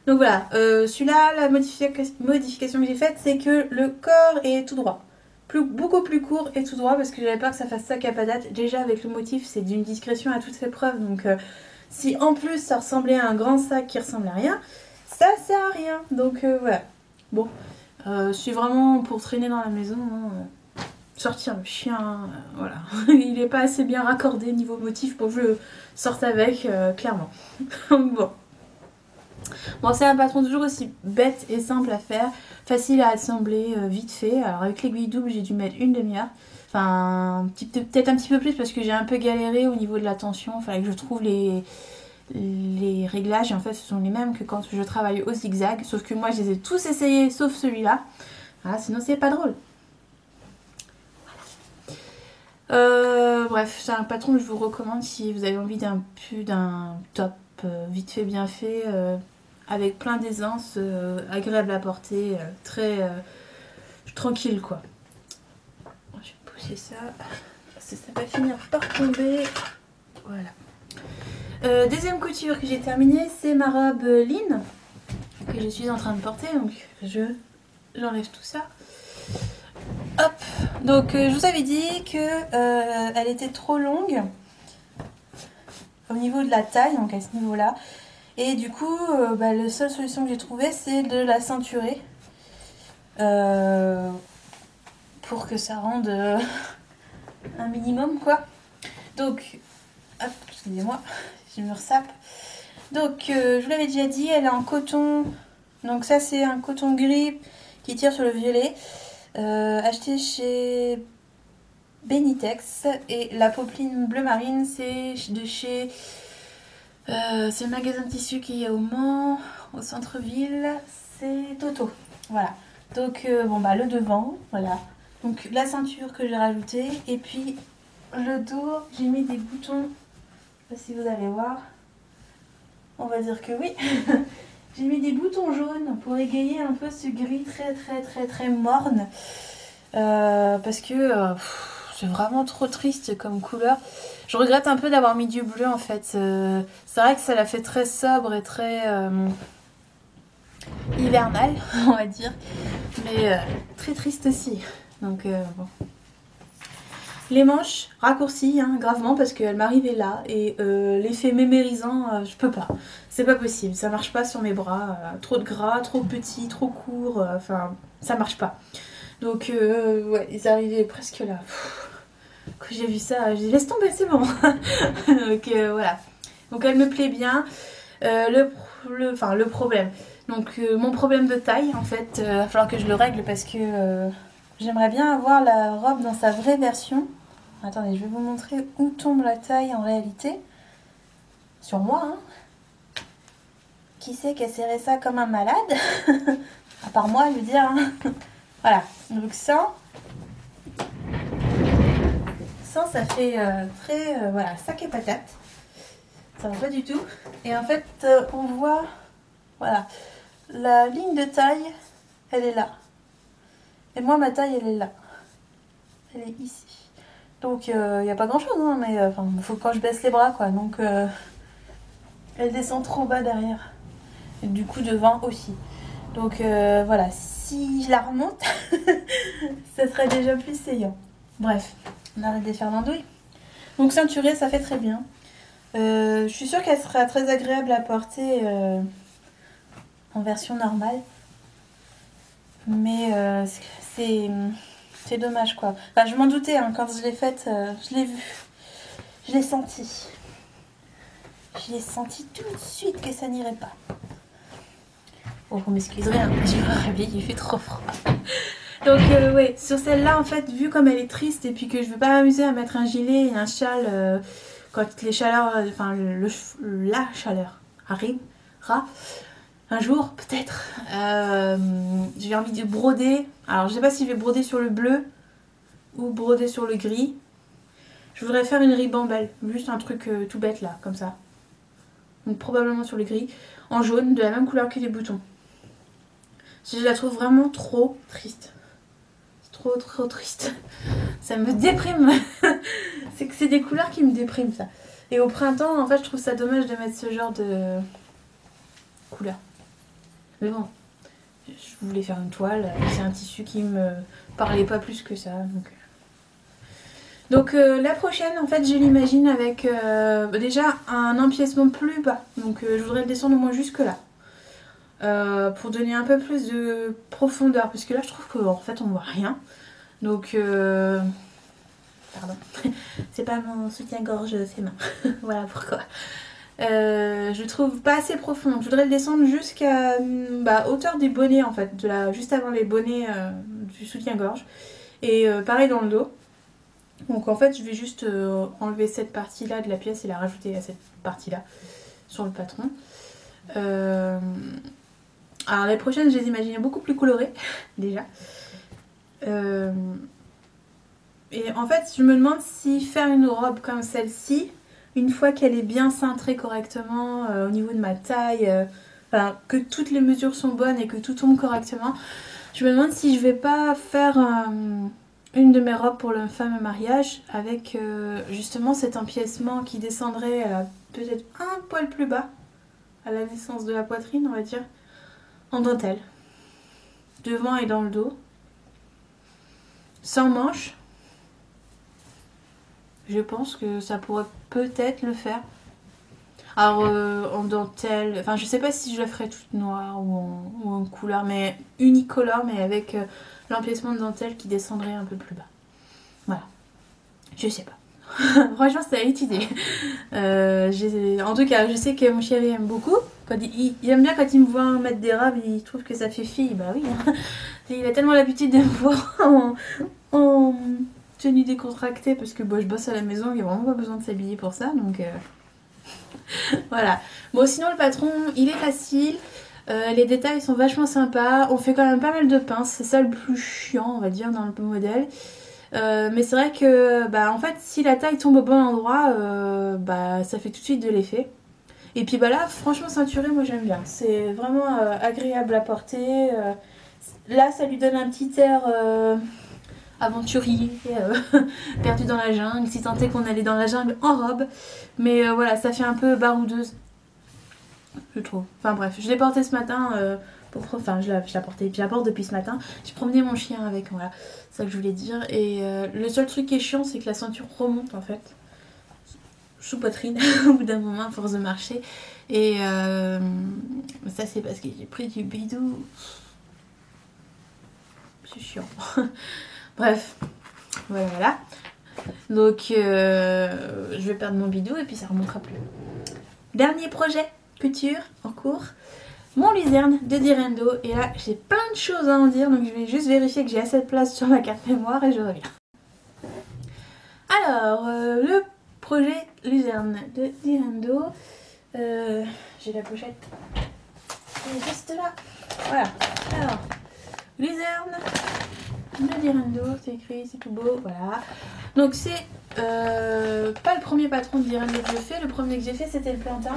Donc voilà, celui-là, la modification que j'ai faite, c'est que le corps est tout droit. beaucoup plus court et tout droit parce que j'avais peur que ça fasse sac à patate. Déjà avec le motif c'est d'une discrétion à toutes épreuves, donc si en plus ça ressemblait à un grand sac qui ressemble à rien, ça sert à rien. Donc voilà. Bon, c'est vraiment pour traîner dans la maison, hein, sortir le chien, voilà. Il n'est pas assez bien raccordé niveau motif pour que je le sorte avec, clairement. Donc bon. Bon, c'est un patron toujours aussi bête et simple à faire, facile à assembler, vite fait. Alors avec l'aiguille double, j'ai dû mettre une demi-heure. Enfin, peut-être un petit peu plus parce que j'ai un peu galéré au niveau de la tension. Il fallait que je trouve les réglages. Et en fait, ce sont les mêmes que quand je travaille au zigzag. Sauf que moi, je les ai tous essayés, sauf celui-là. Voilà, sinon, c'est pas drôle. Bref, c'est un patron que je vous recommande si vous avez envie d'un top vite fait, bien fait, avec plein d'aisance, agréable à porter, très tranquille quoi. Je vais pousser ça, ça va finir par tomber. Voilà. Deuxième couture que j'ai terminée, c'est ma robe Lynn que je suis en train de porter, donc j'enlève tout ça. Hop, donc je vous avais dit que elle était trop longue au niveau de la taille, donc à ce niveau-là. Et du coup, la seule solution que j'ai trouvée, c'est de la ceinturer pour que ça rende un minimum, quoi. Donc, hop, excusez-moi, je me ressape. Donc, je vous l'avais déjà dit, elle est en coton. Donc ça, c'est un coton gris qui tire sur le violet. Acheté chez Benitex. Et la popeline bleu marine, c'est de chez... c'est le magasin de tissus qui est au Mans, au centre-ville, c'est Toto. Voilà. Donc le devant, voilà. Donc la ceinture que j'ai rajoutée et puis le dos, j'ai mis des boutons. Je sais pas si vous allez voir. On va dire que oui. J'ai mis des boutons jaunes pour égayer un peu ce gris très morne. Parce que c'est vraiment trop triste comme couleur. Je regrette un peu d'avoir mis du bleu en fait. C'est vrai que ça l'a fait très sobre et très hivernal, on va dire. Mais très triste aussi. Donc bon. Les manches raccourcies, hein, gravement, parce qu'elles m'arrivaient là. Et l'effet mémérisant, je peux pas. C'est pas possible. Ça marche pas sur mes bras. Trop de gras, trop petit, trop court. Enfin, ça marche pas. Donc, ouais, ils arrivaient presque là. Quand j'ai vu ça, j'ai dit laisse tomber, c'est bon. Donc, voilà. Donc, elle me plaît bien. Le problème. Donc, mon problème de taille, en fait, il va falloir que je le règle parce que j'aimerais bien avoir la robe dans sa vraie version. Attendez, je vais vous montrer où tombe la taille en réalité. Sur moi, hein. Qui c'est qui a serré ça comme un malade? À part moi, je veux dire. Hein. Voilà, donc ça fait très, voilà, sac et patate. Ça va pas du tout. Et en fait, on voit, voilà, la ligne de taille, elle est là. Et moi, ma taille, elle est là. Elle est ici. Donc, il n'y a pas grand chose, hein, mais il faut quand je baisse les bras, quoi. Donc, elle descend trop bas derrière. Et du coup, devant aussi. Donc, voilà, si je la remonte, ça serait déjà plus saillant. Bref, on arrête de faire l'andouille. Donc, ceinturée, ça fait très bien. Je suis sûre qu'elle sera très agréable à porter en version normale. Mais c'est dommage quoi. Enfin, je m'en doutais hein, quand je l'ai faite, je l'ai vu. Je l'ai senti. Je l'ai senti tout de suite que ça n'irait pas. Oh, vous m'excuserez, hein, je me réveille, il fait trop froid. Donc ouais, sur celle-là en fait, vu comme elle est triste et puis que je veux pas m'amuser à mettre un gilet et un châle quand les chaleurs, la chaleur arrivera un jour peut-être. J'ai envie de broder. Alors je sais pas si je vais broder sur le bleu ou broder sur le gris. Je voudrais faire une ribambelle, juste un truc tout bête là, comme ça. Donc probablement sur le gris, en jaune, de la même couleur que les boutons. Je la trouve vraiment trop triste. Trop triste. Ça me déprime. C'est que c'est des couleurs qui me dépriment ça. Et au printemps, en fait, je trouve ça dommage de mettre ce genre de couleur. Mais bon, je voulais faire une toile. C'est un tissu qui me parlait pas plus que ça. Donc la prochaine, en fait, je l'imagine avec déjà un empiècement plus bas. Donc je voudrais le descendre au moins jusque là. Pour donner un peu plus de profondeur. Parce que là, je trouve qu'en fait, on voit rien. Donc... Pardon. C'est pas mon soutien-gorge, c'est main. Voilà pourquoi. Je trouve pas assez profond. Donc je voudrais le descendre jusqu'à hauteur des bonnets en fait. Juste avant les bonnets du soutien-gorge. Et pareil dans le dos. Donc en fait je vais juste enlever cette partie là de la pièce et la rajouter à cette partie là sur le patron. Alors les prochaines je les imaginais beaucoup plus colorées déjà. Et en fait je me demande si faire une robe comme celle-ci, une fois qu'elle est bien cintrée correctement au niveau de ma taille, que toutes les mesures sont bonnes et que tout tombe correctement, je me demande si je vais pas faire une de mes robes pour le fameux mariage avec justement cet empiècement qui descendrait peut-être un poil plus bas à la naissance de la poitrine, on va dire, en dentelle, devant et dans le dos, sans manches. Je pense que ça pourrait peut-être le faire. Alors en dentelle, enfin je sais pas si je la ferais toute noire ou en couleur, mais unicolore, mais avec l'empiècement de dentelle qui descendrait un peu plus bas. Voilà, je sais pas. Franchement c'est à étudier. En tout cas je sais que mon chéri aime beaucoup. Il aime bien quand il me voit mettre des robes, il trouve que ça fait fille. Bah oui, hein. Il a tellement l'habitude de me voir en tenue décontractée parce que je bosse à la maison, il n'y a vraiment pas besoin de s'habiller pour ça, donc voilà. Bon sinon le patron il est facile, les détails sont vachement sympas, on fait quand même pas mal de pinces, c'est ça le plus chiant on va dire dans le modèle. Mais c'est vrai que en fait si la taille tombe au bon endroit, ça fait tout de suite de l'effet. Et puis là franchement ceinturé moi j'aime bien, c'est vraiment agréable à porter. Là ça lui donne un petit air aventurier, perdu dans la jungle, si tant est qu'on allait dans la jungle en robe. Mais voilà, ça fait un peu baroudeuse, je trouve. Enfin bref, je l'ai portée ce matin, je la portais, puis je la porte depuis ce matin. J'ai promené mon chien avec, voilà, c'est ça que je voulais dire. Et le seul truc qui est chiant, c'est que la ceinture remonte en fait, sous poitrine, au bout d'un moment, à force de marcher. Et ça c'est parce que j'ai pris du bidou. C'est chiant. Bref, voilà. Donc je vais perdre mon bidou et puis ça remontera plus. Dernier projet couture en cours, mon luzerne de Direndo. Et là j'ai plein de choses à en dire, donc je vais juste vérifier que j'ai assez de place sur ma carte mémoire et je reviens. Alors le projet luzerne de Direndo, j'ai la pochette qui est juste là. Voilà. Alors luzerne de Direndo, c'est écrit, c'est tout beau, voilà. Donc c'est pas le premier patron de Direndo que je fais, le premier que j'ai fait c'était le plantain.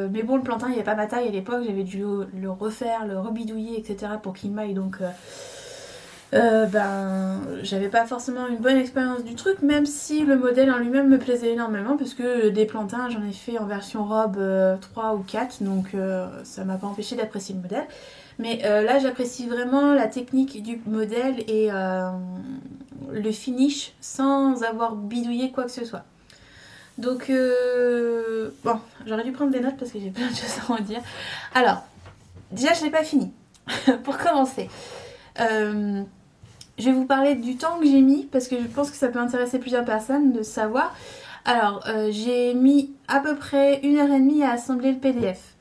Mais bon le plantain il n'y a pas ma taille à l'époque, j'avais dû le refaire, le rebidouiller etc pour qu'il m'aille, donc j'avais pas forcément une bonne expérience du truc, même si le modèle en lui-même me plaisait énormément, parce que des plantains j'en ai fait en version robe 3 ou 4, donc ça m'a pas empêché d'apprécier le modèle. Mais là j'apprécie vraiment la technique du modèle et le finish sans avoir bidouillé quoi que ce soit. Donc bon, j'aurais dû prendre des notes parce que j'ai plein de choses à en dire. Alors, déjà je l'ai pas fini. Pour commencer. Je vais vous parler du temps que j'ai mis parce que je pense que ça peut intéresser plusieurs personnes de savoir. Alors j'ai mis à peu près 1h30 à assembler le PDF.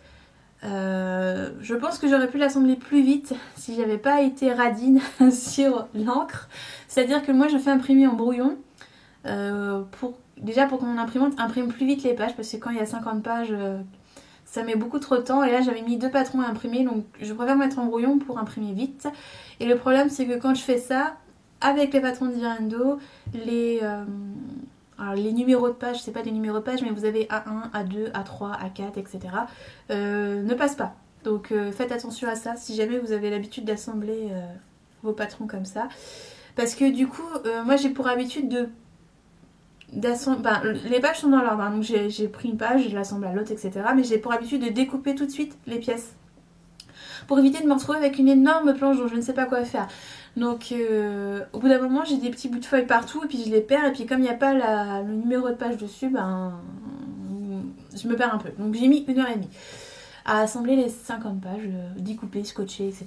Je pense que j'aurais pu l'assembler plus vite si j'avais pas été radine sur l'encre. C'est-à-dire que moi je fais imprimer en brouillon déjà pour que mon imprimante imprime plus vite les pages, parce que quand il y a 50 pages ça met beaucoup trop de temps, et là j'avais mis 2 patrons à imprimer, donc je préfère mettre en brouillon pour imprimer vite. Et le problème c'est que quand je fais ça avec les patrons de Direndo, alors les numéros de pages, c'est pas des numéros de pages, mais vous avez A1, A2, A3, A4, etc. Ne passent pas. Donc faites attention à ça si jamais vous avez l'habitude d'assembler vos patrons comme ça. Parce que du coup, moi j'ai pour habitude de ben, les pages sont dans l'ordre, hein, donc j'ai pris une page, je l'assemble à l'autre, etc. Mais j'ai pour habitude de découper tout de suite les pièces. Pour éviter de me retrouver avec une énorme planche dont je ne sais pas quoi faire. Donc au bout d'un moment j'ai des petits bouts de feuilles partout et puis je les perds. Et puis comme il n'y a pas le numéro de page dessus, ben je me perds un peu. Donc j'ai mis 1h30 à assembler les 50 pages, découper, scotcher, etc.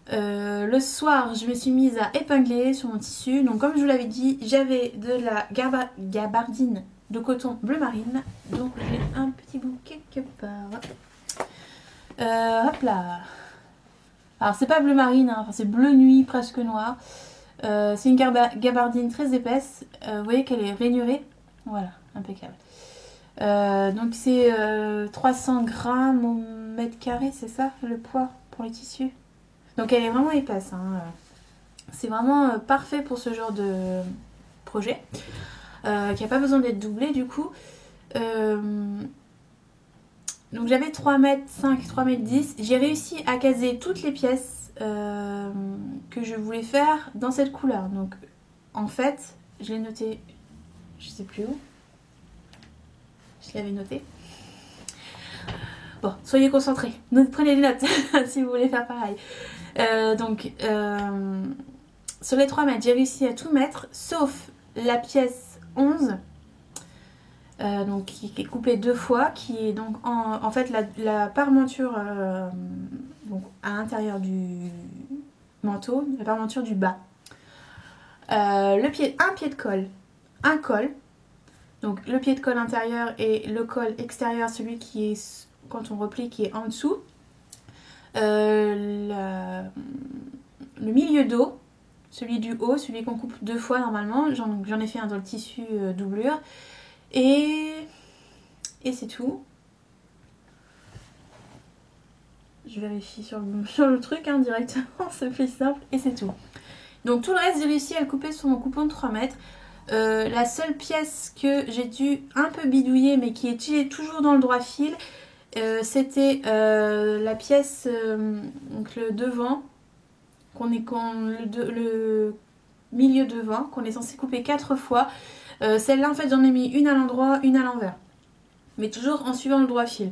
Le soir, je me suis mise à épingler sur mon tissu. Donc comme je vous l'avais dit, j'avais de la gabardine de coton bleu marine. Donc j'ai un petit bout quelque part. Hop là. Alors c'est pas bleu marine, hein, c'est bleu nuit presque noir. C'est une gabardine très épaisse. Vous voyez qu'elle est rainurée. Voilà, impeccable. Donc c'est 300 grammes au mètre carré, c'est ça le poids pour les tissus. Donc elle est vraiment épaisse. Hein. C'est vraiment parfait pour ce genre de projet. Qui n'a pas besoin d'être doublé du coup. Donc j'avais 3 mètres 5, 3 mètres 10. J'ai réussi à caser toutes les pièces que je voulais faire dans cette couleur. Donc en fait, je l'ai noté, je sais plus où. Je l'avais noté. Bon, soyez concentrés. Prenez des notes si vous voulez faire pareil. Sur les 3 mètres, j'ai réussi à tout mettre, sauf la pièce 11. Donc qui est coupée 2 fois, qui est donc en fait la parmenture donc à l'intérieur du manteau, la parmenture du bas. Un pied de colle, un col, donc le pied de colle intérieur et le col extérieur, celui qui est quand on replie, qui est en dessous. Le milieu dos, celui du haut, celui qu'on coupe 2 fois normalement, j'en ai fait un dans le tissu doublure. Et c'est tout. Je vérifie sur le truc hein, directement, c'est plus simple. Et c'est tout. Donc tout le reste, j'ai réussi à le couper sur mon coupon de 3 mètres. La seule pièce que j'ai dû un peu bidouiller, mais qui est toujours dans le droit fil, c'était la pièce, donc le devant, le milieu devant, qu'on est censé couper 4 fois. Celle-là en fait j'en ai mis une à l'endroit, une à l'envers, mais toujours en suivant le droit fil,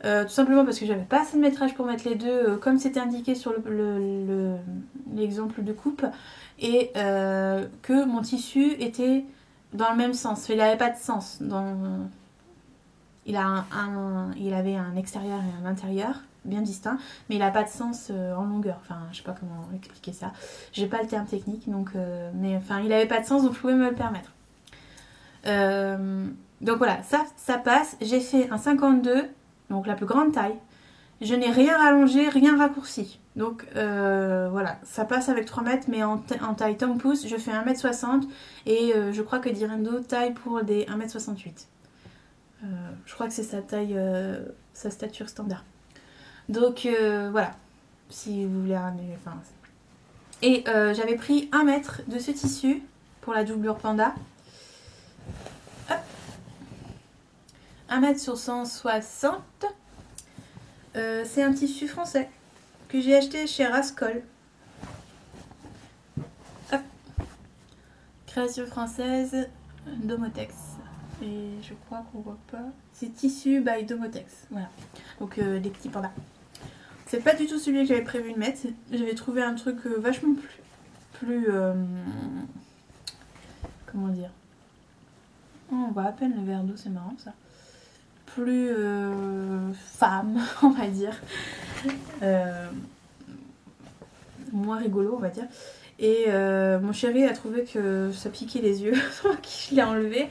tout simplement parce que j'avais pas assez de métrage pour mettre les deux comme c'était indiqué sur l'exemple de coupe, et que mon tissu était dans le même sens. Il n'avait pas de sens il avait un extérieur et un intérieur bien distincts, mais il n'a pas de sens en longueur. Enfin, je sais pas comment expliquer ça. J'ai pas le terme technique, donc mais enfin, il n'avait pas de sens, donc je pouvais me le permettre. Donc voilà, ça passe. J'ai fait un 52, donc la plus grande taille. Je n'ai rien rallongé, rien raccourci. Donc voilà, ça passe avec 3 mètres, mais en taille tongue pouce, je fais 1m60 et je crois que Direndo taille pour des 1m68. Je crois que c'est sa taille, sa stature standard. Donc voilà, si vous voulez ramener. Enfin, et j'avais pris 1 mètre de ce tissu pour la doublure panda. Hop. 1 mètre sur 160. C'est un tissu français que j'ai acheté chez Rascol. Hop. Création française, Domotex. Et je crois qu'on voit pas. C'est tissu by Domotex. Voilà. Donc les petits pandas. C'est pas du tout celui que j'avais prévu de mettre. J'avais trouvé un truc vachement plus comment dire. Oh, on voit à peine le verre d'eau, c'est marrant ça. Plus femme, on va dire. Moins rigolo, on va dire. Et mon chéri a trouvé que ça piquait les yeux, donc je l'ai enlevé.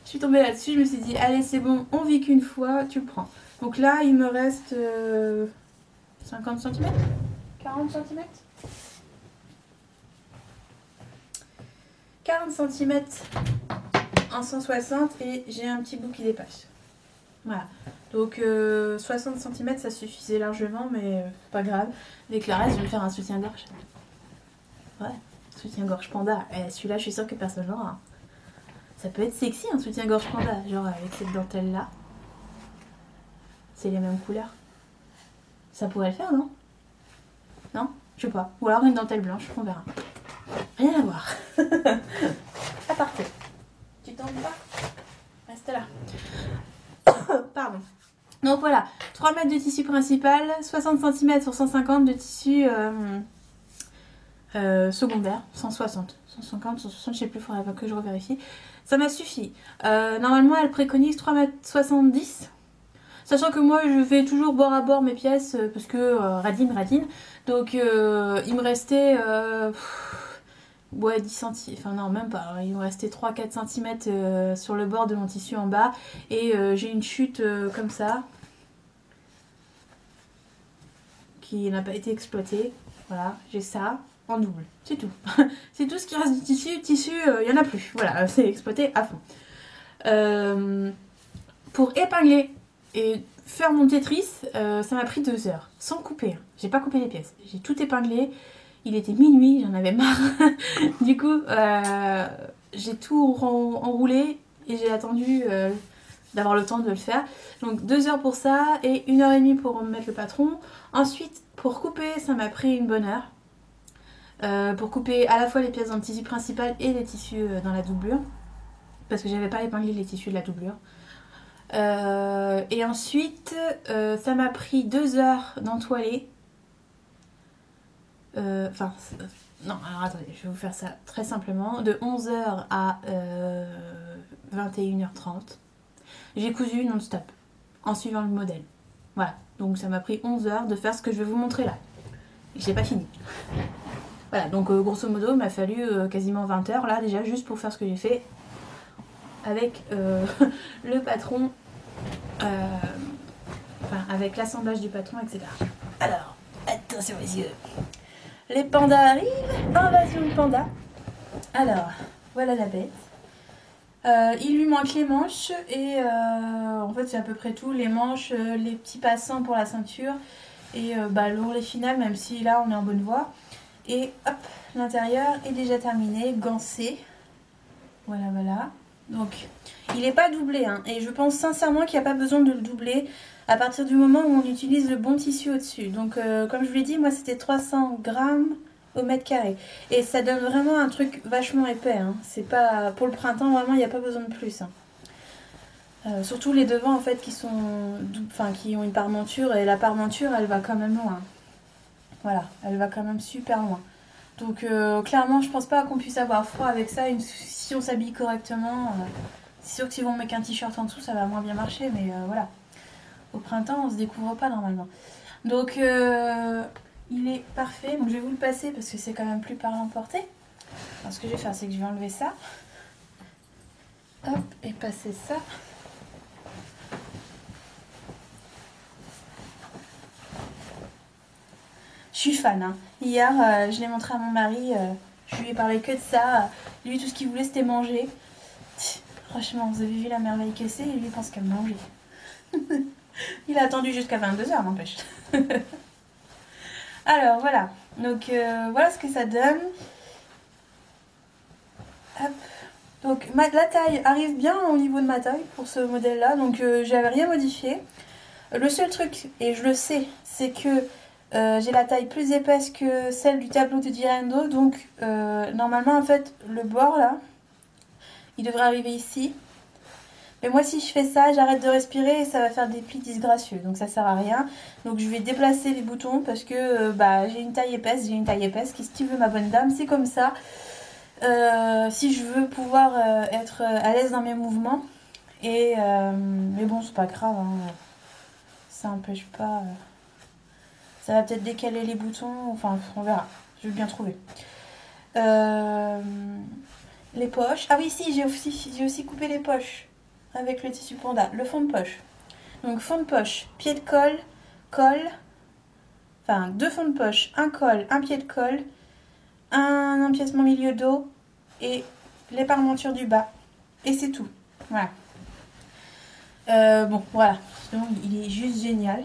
Je suis tombée là-dessus, je me suis dit, allez c'est bon, on vit qu'une fois, tu le prends. Donc là, il me reste 50 cm 40 cm 40 cm en 160 et j'ai un petit bout qui dépasse. Voilà, donc 60 cm ça suffisait largement, mais pas grave. Avec le reste, je vais me faire un soutien-gorge. Ouais, soutien-gorge panda. Et celui-là, je suis sûre que personne n'aura. Ça peut être sexy un soutien-gorge panda, genre avec cette dentelle-là. C'est les mêmes couleurs. Ça pourrait le faire, non? Non? Je sais pas. Ou alors une dentelle blanche, on verra. Rien à voir. À partir. Tu t'en vas? Donc voilà, 3 mètres de tissu principal, 60 cm sur 150 de tissu secondaire, 160, 150, 160, je sais plus, il faudrait pas que je revérifie. Ça m'a suffi. Normalement, elle préconise 3,70 m. Sachant que moi, je fais toujours bord à bord mes pièces parce que radine. Donc, il me restait ouais, 10 cm. Enfin, non, même pas. Il me restait 3-4 cm sur le bord de mon tissu en bas. Et j'ai une chute comme ça qui n'a pas été exploitée. Voilà, j'ai ça en double. C'est tout. C'est tout ce qui reste du tissu. Tissu, il n'y en a plus. Voilà, c'est exploité à fond. Pour épingler et faire mon Tetris, ça m'a pris 2 heures, sans couper. J'ai pas coupé les pièces, j'ai tout épinglé. Il était minuit, j'en avais marre. Du coup, j'ai tout enroulé et j'ai attendu d'avoir le temps de le faire. Donc 2 heures pour ça et 1h30 pour mettre le patron. Ensuite, pour couper, ça m'a pris une bonne heure. Pour couper à la fois les pièces dans le tissu principal et les tissus dans la doublure. Parce que j'avais pas épinglé les tissus de la doublure. Et ensuite, ça m'a pris 2 heures d'entoiler. Enfin, non, alors attendez, je vais vous faire ça très simplement. De 11h à 21h30, j'ai cousu non-stop en suivant le modèle. Voilà, donc ça m'a pris 11 heures de faire ce que je vais vous montrer là. Je n'ai pas fini. Voilà, donc grosso modo, il m'a fallu quasiment 20 heures là déjà, juste pour faire ce que j'ai fait avec le patron. Enfin, avec l'assemblage du patron, etc. Alors, attention les yeux. Les pandas arrivent. Invasion de pandas. Alors, voilà la bête. Il lui manque les manches et en fait c'est à peu près tout. Les manches, les petits passants pour la ceinture et l'ourlet final, même si là on est en bonne voie. Et hop, l'intérieur est déjà terminé, gancé. Voilà, voilà. Donc, il n'est pas doublé, hein, et je pense sincèrement qu'il n'y a pas besoin de le doubler à partir du moment où on utilise le bon tissu au-dessus. Donc, comme je vous l'ai dit, moi c'était 300 grammes au mètre carré. Et ça donne vraiment un truc vachement épais. Hein. C'est pas pour le printemps, vraiment, il n'y a pas besoin de plus. Hein. Surtout les devants, en fait, qui ont une parmenture, et la parmenture, elle va quand même loin. Voilà, elle va quand même super loin. Donc clairement, je pense pas qu'on puisse avoir froid avec ça. Si on s'habille correctement, c'est sûr que si on met qu'un t-shirt en dessous, ça va moins bien marcher. Mais voilà, au printemps, on se découvre pas normalement. Donc il est parfait. Donc je vais vous le passer parce que c'est quand même plus parlant porté. Alors ce que je vais faire, c'est que je vais enlever ça. Hop, et passer ça. Je suis fan. Hein. Hier, je l'ai montré à mon mari. Je lui ai parlé que de ça. Lui, tout ce qu'il voulait, c'était manger. Franchement, vous avez vu la merveille que c'est. Et lui, il pense qu'à manger. Il a attendu jusqu'à 22h, n'empêche. Alors, voilà. Donc, voilà ce que ça donne. Hop. Donc, la taille arrive bien au niveau de ma taille pour ce modèle-là. Donc, j'avais rien modifié. Le seul truc, et je le sais, c'est que j'ai la taille plus épaisse que celle du tableau de Direndo, donc normalement en fait le bord là, il devrait arriver ici. Mais moi si je fais ça, j'arrête de respirer et ça va faire des plis disgracieux, donc ça sert à rien. Donc je vais déplacer les boutons parce que j'ai une taille épaisse, qui si tu veux ma bonne dame, c'est comme ça. Si je veux pouvoir être à l'aise dans mes mouvements, et mais bon c'est pas grave, hein. Ça n'empêche pas... Ça va peut-être décaler les boutons, enfin on verra, je vais bien trouver. Les poches, ah oui si, j'ai aussi coupé les poches avec le tissu panda, le fond de poche. Donc fond de poche, pied de colle, enfin 2 fonds de poche, un col, un pied de colle, un empiècement milieu dos et les parmentures du bas. Et c'est tout, voilà. Bon voilà, donc il est juste génial.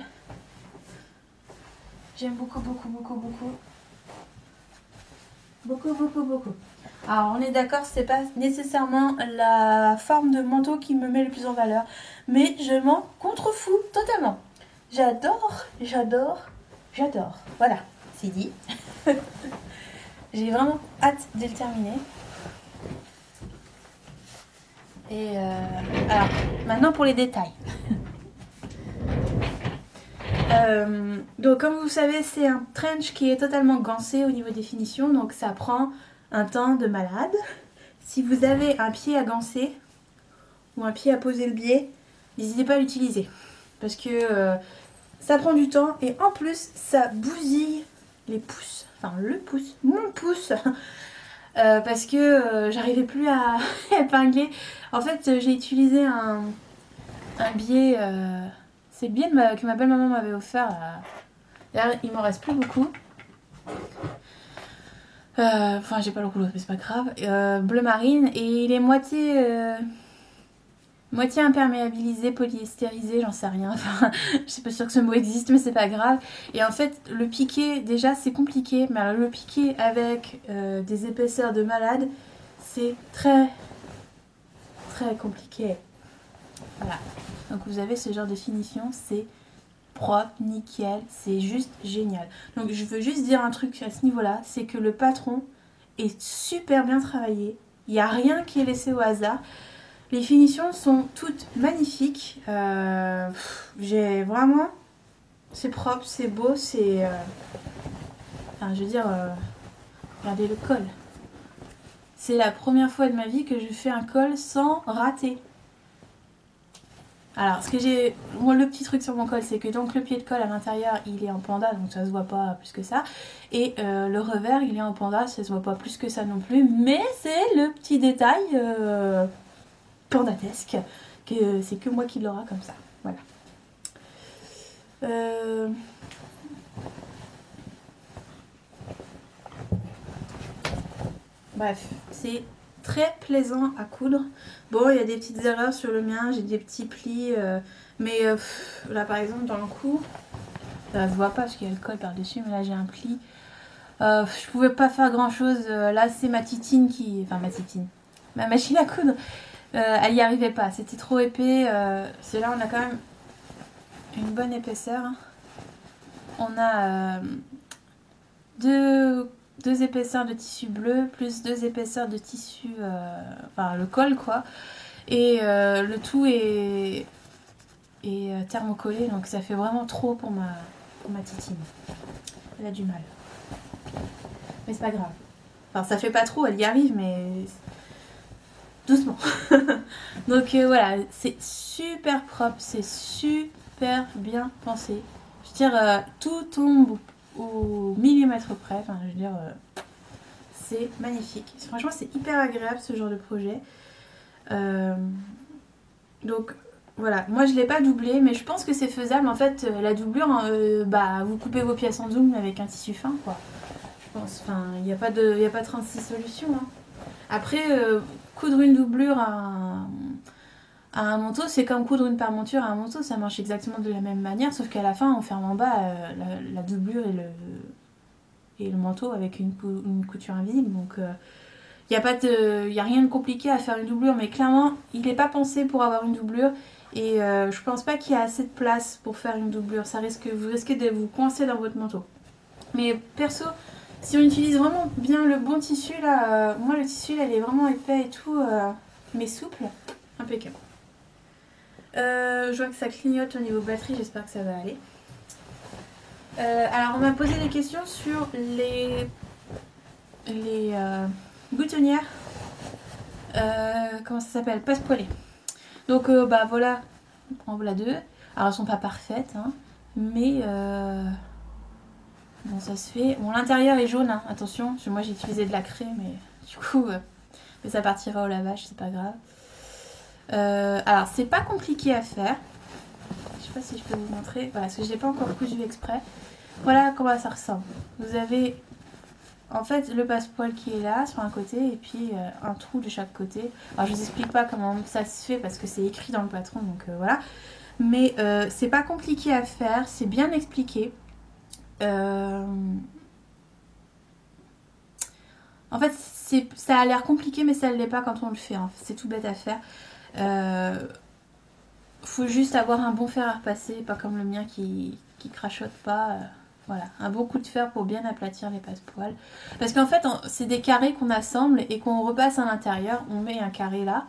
J'aime beaucoup. Alors on est d'accord, c'est pas nécessairement la forme de manteau qui me met le plus en valeur, mais je m'en contrefous totalement. J'adore. Voilà, c'est dit. J'ai vraiment hâte de le terminer. Et alors, maintenant pour les détails. Donc comme vous savez, c'est un trench qui est totalement gancé au niveau des finitions, donc ça prend un temps de malade. Si vous avez un pied à gancer ou un pied à poser le biais, n'hésitez pas à l'utiliser parce que ça prend du temps et en plus ça bousille les pouces, enfin le pouce, mon pouce. Parce que j'arrivais plus à épingler. En fait, j'ai utilisé un biais, c'est le biais que ma belle-maman m'avait offert. D'ailleurs, il m'en reste plus beaucoup. Enfin, j'ai pas le rouleau, mais c'est pas grave. Bleu marine et il est moitié imperméabilisé, polyestérisé, j'en sais rien. Enfin, je suis pas sûre que ce mot existe, mais c'est pas grave. Et en fait, le piquer, déjà, c'est compliqué. Mais alors, le piquer avec des épaisseurs de malade, c'est très, très compliqué. Voilà. Donc, vous avez ce genre de finition, c'est propre, nickel, c'est juste génial. Donc, je veux juste dire un truc à ce niveau-là, c'est que le patron est super bien travaillé. Il n'y a rien qui est laissé au hasard. Les finitions sont toutes magnifiques. J'ai vraiment... C'est propre, c'est beau, c'est... Enfin, je veux dire... regardez le col. C'est la première fois de ma vie que je fais un col sans rater. Alors, ce que j'ai... Moi, le petit truc sur mon col, c'est que donc le pied de colle à l'intérieur, il est en panda, donc ça se voit pas plus que ça. Et le revers, il est en panda, ça se voit pas plus que ça non plus. Mais c'est le petit détail... pandatesque, que c'est que moi qui l'aura comme ça. Voilà. Bref, c'est très plaisant à coudre. Bon, il y a des petites erreurs sur le mien, j'ai des petits plis, mais là par exemple dans le cou, ça se voit pas parce qu'il y a le col par-dessus, mais là j'ai un pli. Je pouvais pas faire grand chose. Là c'est ma titine qui... Enfin ma titine. Ma machine à coudre. Elle y arrivait pas, c'était trop épais. C'est là on a quand même une bonne épaisseur. On a deux épaisseurs de tissu bleu plus 2 épaisseurs de tissu, enfin le col quoi. Et le tout est thermocollé, donc ça fait vraiment trop pour ma titine. Elle a du mal. Mais c'est pas grave. Enfin ça fait pas trop, elle y arrive mais... doucement. Donc voilà, c'est super propre, c'est super bien pensé. Je veux dire, tout tombe au millimètre près. Enfin, je veux dire, c'est magnifique. Franchement, c'est hyper agréable ce genre de projet. Donc voilà, moi je l'ai pas doublé, mais je pense que c'est faisable. En fait, la doublure, bah, vous coupez vos pièces en double avec un tissu fin, quoi. Je pense. Enfin, il n'y a pas 36 solutions. Hein. Après, coudre une doublure à un manteau, c'est comme coudre une parmenture à un manteau, ça marche exactement de la même manière, sauf qu'à la fin, on ferme en bas la doublure et le manteau avec une couture invisible. Donc, il n'y a rien de compliqué à faire une doublure, mais clairement, il n'est pas pensé pour avoir une doublure. Et je pense pas qu'il y a assez de place pour faire une doublure. Vous risquez de vous coincer dans votre manteau. Mais perso, si on utilise vraiment bien le bon tissu, là, moi le tissu, là, il est vraiment épais et tout, mais souple, impeccable. Je vois que ça clignote au niveau batterie, j'espère que ça va aller. Alors on m'a posé des questions sur les boutonnières, comment ça s'appelle, passe-poilées. Donc bah voilà, en voilà 2. Alors elles sont pas parfaites, hein, mais bon ça se fait. Bon l'intérieur est jaune, hein, attention, parce que moi j'ai utilisé de la craie, mais du coup mais ça partira au lavage, c'est pas grave. Alors c'est pas compliqué à faire. Je sais pas si je peux vous montrer. Voilà, parce que je l'ai pas encore cousu exprès. Voilà comment ça ressemble. Vous avez en fait le passepoil qui est là sur un côté et puis un trou de chaque côté. Alors je vous explique pas comment ça se fait parce que c'est écrit dans le patron, donc voilà. Mais c'est pas compliqué à faire, c'est bien expliqué. En fait ça a l'air compliqué mais ça ne l'est pas quand on le fait, hein. C'est tout bête à faire. Faut juste avoir un bon fer à repasser, pas comme le mien qui crachote pas. Voilà, un bon coup de fer pour bien aplatir les passepoils. Parce qu'en fait, c'est des carrés qu'on assemble et qu'on repasse à l'intérieur. On met un carré là,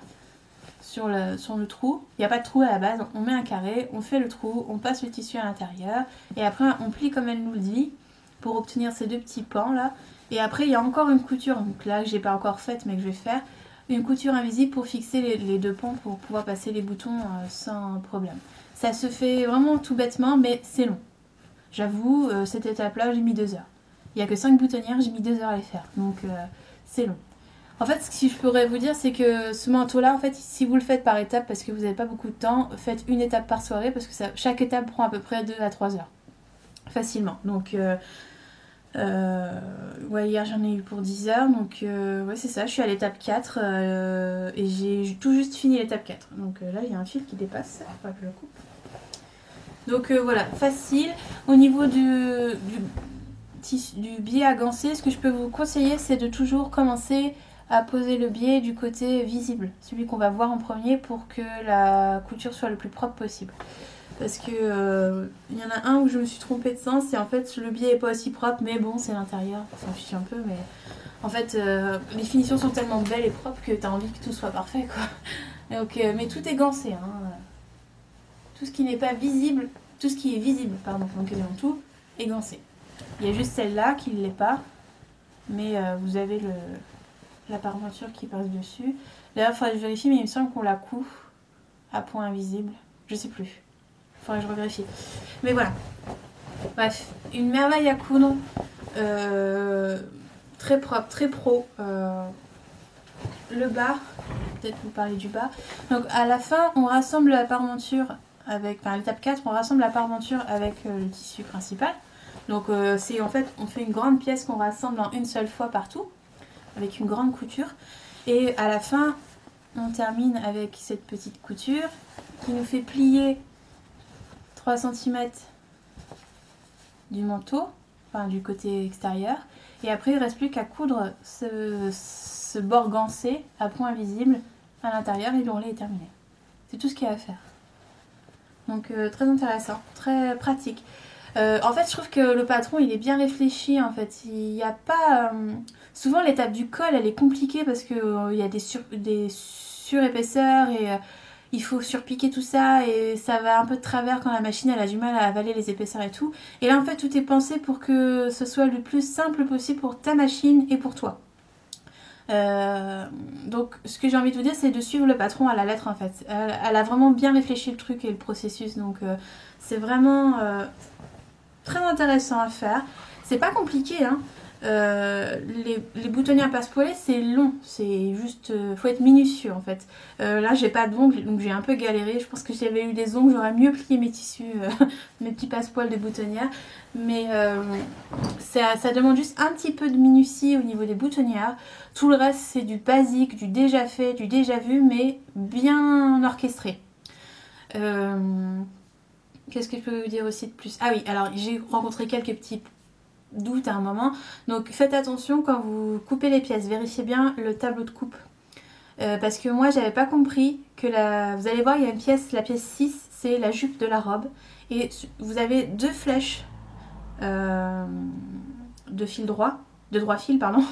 sur le trou. Il n'y a pas de trou à la base, on met un carré, on fait le trou, on passe le tissu à l'intérieur et après on plie comme elle nous le dit pour obtenir ces deux petits pans là. Et après il y a encore une couture, donc là que j'ai pas encore faite mais que je vais faire, une couture invisible pour fixer les deux pans pour pouvoir passer les boutons sans problème. Ça se fait vraiment tout bêtement mais c'est long. J'avoue, cette étape là j'ai mis 2 heures. Il n'y a que 5 boutonnières, j'ai mis 2 heures à les faire, donc c'est long. En fait, ce que je pourrais vous dire, c'est que ce manteau-là, en fait, si vous le faites par étapes, parce que vous n'avez pas beaucoup de temps, faites une étape par soirée, parce que chaque étape prend à peu près 2 à 3 heures. Facilement. Donc, ouais, hier j'en ai eu pour 10 heures, donc ouais, c'est ça, je suis à l'étape 4, et j'ai tout juste fini l'étape 4. Donc là, il y a un fil qui dépasse, il faut que je le coupe. Donc voilà, facile. Au niveau du biais à gancer, ce que je peux vous conseiller, c'est de toujours commencer à poser le biais du côté visible, celui qu'on va voir en premier pour que la couture soit le plus propre possible. Parce que il y en a un où je me suis trompée de sens et en fait le biais est pas aussi propre, mais bon, c'est l'intérieur, ça fiche un peu, mais en fait les finitions sont tellement belles et propres que tu as envie que tout soit parfait, quoi. Donc, mais tout est gancé, hein. Tout ce qui n'est pas visible, tout ce qui est visible, pardon, donc tout est gancé. Il y a juste celle-là qui ne l'est pas, mais vous avez la parmenture qui passe dessus. D'ailleurs, il faudrait que je vérifie, mais il me semble qu'on la coud à point invisible. Je sais plus. Il faudrait que je revérifie. Mais voilà. Bref, une merveille à coudre. Très propre, très pro. Le bas, peut-être vous parler du bas. Donc à la fin, on rassemble la parmenture avec, enfin l'étape 4, on rassemble la parmenture avec le tissu principal. Donc c'est en fait, on fait une grande pièce qu'on rassemble en une seule fois partout, avec une grande couture. Et à la fin, on termine avec cette petite couture qui nous fait plier 3 cm du manteau, enfin du côté extérieur. Et après, il ne reste plus qu'à coudre ce bord gancé à point visible à l'intérieur et l'ourlet est terminé. C'est tout ce qu'il y a à faire. Donc très intéressant, très pratique. En fait, je trouve que le patron, il est bien réfléchi. En fait, il n'y a pas... souvent, l'étape du col, elle est compliquée parce qu'il y a des surépaisseurs et il faut surpiquer tout ça et ça va un peu de travers quand la machine, elle a du mal à avaler les épaisseurs et tout. Et là, en fait, tout est pensé pour que ce soit le plus simple possible pour ta machine et pour toi. Donc ce que j'ai envie de vous dire, c'est de suivre le patron à la lettre en fait. Elle a vraiment bien réfléchi le truc et le processus, donc c'est vraiment très intéressant à faire. C'est pas compliqué, hein. Les boutonnières passepoilées, c'est long, c'est juste, faut être minutieux en fait. Là j'ai pas d'ongles, donc j'ai un peu galéré. Je pense que si j'avais eu des ongles, j'aurais mieux plié mes tissus, mes petits passepoils de boutonnières. Mais ça demande juste un petit peu de minutie au niveau des boutonnières. Tout le reste c'est du basique, du déjà fait, du déjà vu, mais bien orchestré. Qu'est-ce que je peux vous dire aussi de plus? Ah oui, alors j'ai rencontré quelques petits doute à un moment, donc faites attention quand vous coupez les pièces, vérifiez bien le tableau de coupe, parce que moi j'avais pas compris que vous allez voir, il y a une pièce, la pièce 6 c'est la jupe de la robe et vous avez 2 flèches de fil droit, de droit fil pardon,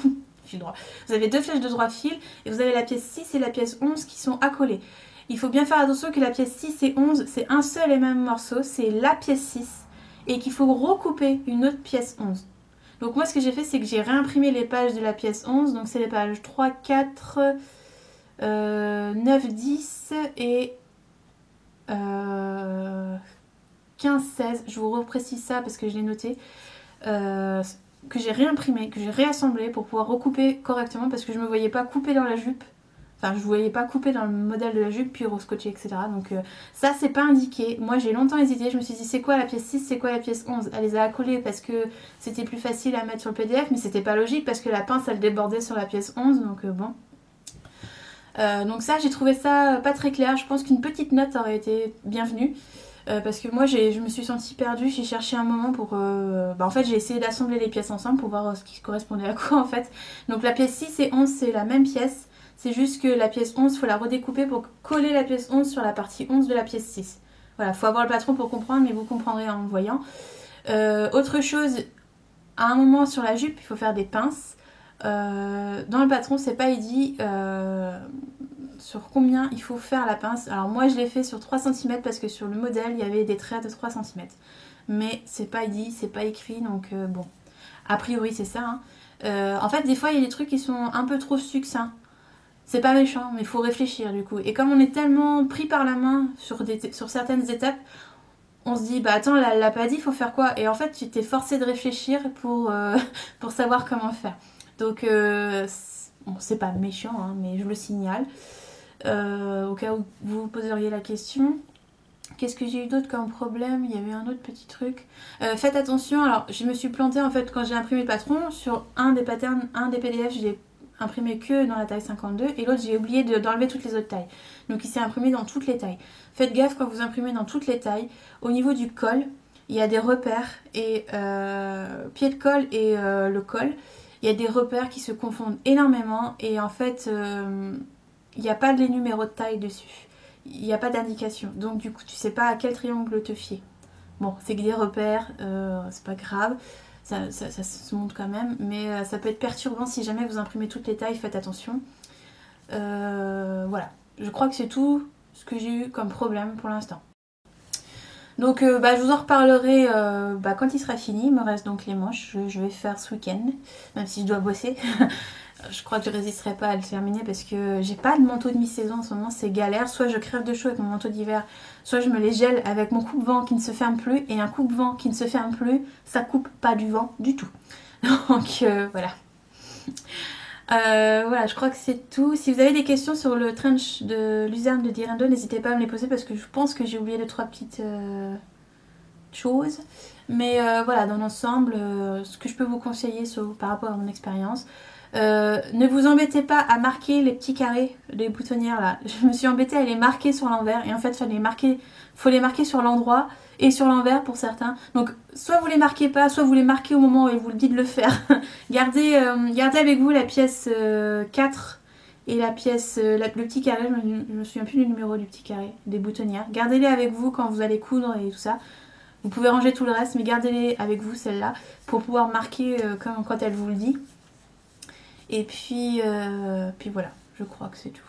fil droit. Vous avez 2 flèches de droit fil et vous avez la pièce 6 et la pièce 11 qui sont accolées. Il faut bien faire attention que la pièce 6 et 11 c'est un seul et même morceau, c'est la pièce 6 et qu'il faut recouper une autre pièce 11. Donc moi ce que j'ai fait c'est que j'ai réimprimé les pages de la pièce 11, donc c'est les pages 3, 4, 9, 10 et 15, 16. Je vous reprécise ça parce que je l'ai noté, que j'ai réimprimé, que j'ai réassemblé pour pouvoir recouper correctement parce que je ne me voyais pas couper dans la jupe. Enfin, je ne voyais pas couper dans le modèle de la jupe, puis rescotcher, etc. Donc ça, c'est pas indiqué. Moi, j'ai longtemps hésité. Je me suis dit, c'est quoi la pièce 6, c'est quoi la pièce 11? Elle les a accolées parce que c'était plus facile à mettre sur le PDF, mais c'était pas logique parce que la pince, elle débordait sur la pièce 11. Donc bon. Donc ça, j'ai trouvé ça pas très clair. Je pense qu'une petite note aurait été bienvenue. Parce que moi, je me suis sentie perdue. J'ai cherché un moment pour... en fait, j'ai essayé d'assembler les pièces ensemble pour voir ce qui correspondait à quoi, en fait. Donc la pièce 6 et 11, c'est la même pièce. C'est juste que la pièce 11, il faut la redécouper pour coller la pièce 11 sur la partie 11 de la pièce 6. Voilà, il faut avoir le patron pour comprendre, mais vous comprendrez en voyant. Autre chose, à un moment sur la jupe, il faut faire des pinces. Dans le patron, c'est pas dit. sur combien il faut faire la pince. Alors moi je l'ai fait sur 3 cm parce que sur le modèle il y avait des traits de 3 cm. Mais c'est pas dit, c'est pas écrit, donc bon. A priori c'est ça. Hein. En fait des fois il y a des trucs qui sont un peu trop succincts. C'est pas méchant, mais il faut réfléchir du coup. Et comme on est tellement pris par la main sur certaines étapes, on se dit, bah attends, elle l'a pas dit, il faut faire quoi? Et en fait, tu t'es forcé de réfléchir pour savoir comment faire. Donc, bon, c'est pas méchant, hein, mais je le signale. Au cas où vous vous poseriez la question. Qu'est-ce que j'ai eu d'autre comme problème? Il y avait un autre petit truc. Faites attention, alors je me suis plantée en fait quand j'ai imprimé le patron. Sur un des patterns, un des PDF, je l'ai imprimé que dans la taille 52 et l'autre j'ai oublié d'enlever toutes les autres tailles. Donc il s'est imprimé dans toutes les tailles. Faites gaffe quand vous imprimez dans toutes les tailles. Au niveau du col, il y a des repères et pied de colle et le col. Il y a des repères qui se confondent énormément et en fait il n'y a pas les numéros de taille dessus. Il n'y a pas d'indication. Donc du coup tu sais pas à quel triangle te fier. Bon, c'est que des repères, c'est pas grave. Ça se montre quand même, mais ça peut être perturbant si jamais vous imprimez toutes les tailles, faites attention. Voilà, je crois que c'est tout ce que j'ai eu comme problème pour l'instant. Donc je vous en reparlerai quand il sera fini. Il me reste donc les manches, je vais faire ce week-end, même si je dois bosser. Je crois que je résisterai pas à le terminer parce que j'ai pas de manteau de mi-saison en ce moment, c'est galère. Soit je crève de chaud avec mon manteau d'hiver, soit je me les gèle avec mon coupe-vent qui ne se ferme plus. Et un coupe-vent qui ne se ferme plus, ça coupe pas du vent du tout. Donc voilà. Voilà, je crois que c'est tout. Si vous avez des questions sur le trench de luzerne de Direndo, n'hésitez pas à me les poser parce que je pense que j'ai oublié 2-3 petites choses. Mais voilà, dans l'ensemble, ce que je peux vous conseiller par rapport à mon expérience. Ne vous embêtez pas à marquer les petits carrés des boutonnières là. Je me suis embêtée à les marquer sur l'envers et en fait faut les marquer sur l'endroit et sur l'envers pour certains. Donc soit vous les marquez pas, soit vous les marquez au moment où il vous le dit de le faire. Gardez avec vous la pièce 4 et la pièce, le petit carré, je me souviens plus du numéro du petit carré, des boutonnières. Gardez-les avec vous quand vous allez coudre et tout ça. Vous pouvez ranger tout le reste mais gardez-les avec vous celle-là pour pouvoir marquer quand elle vous le dit. Et puis voilà, je crois que c'est tout.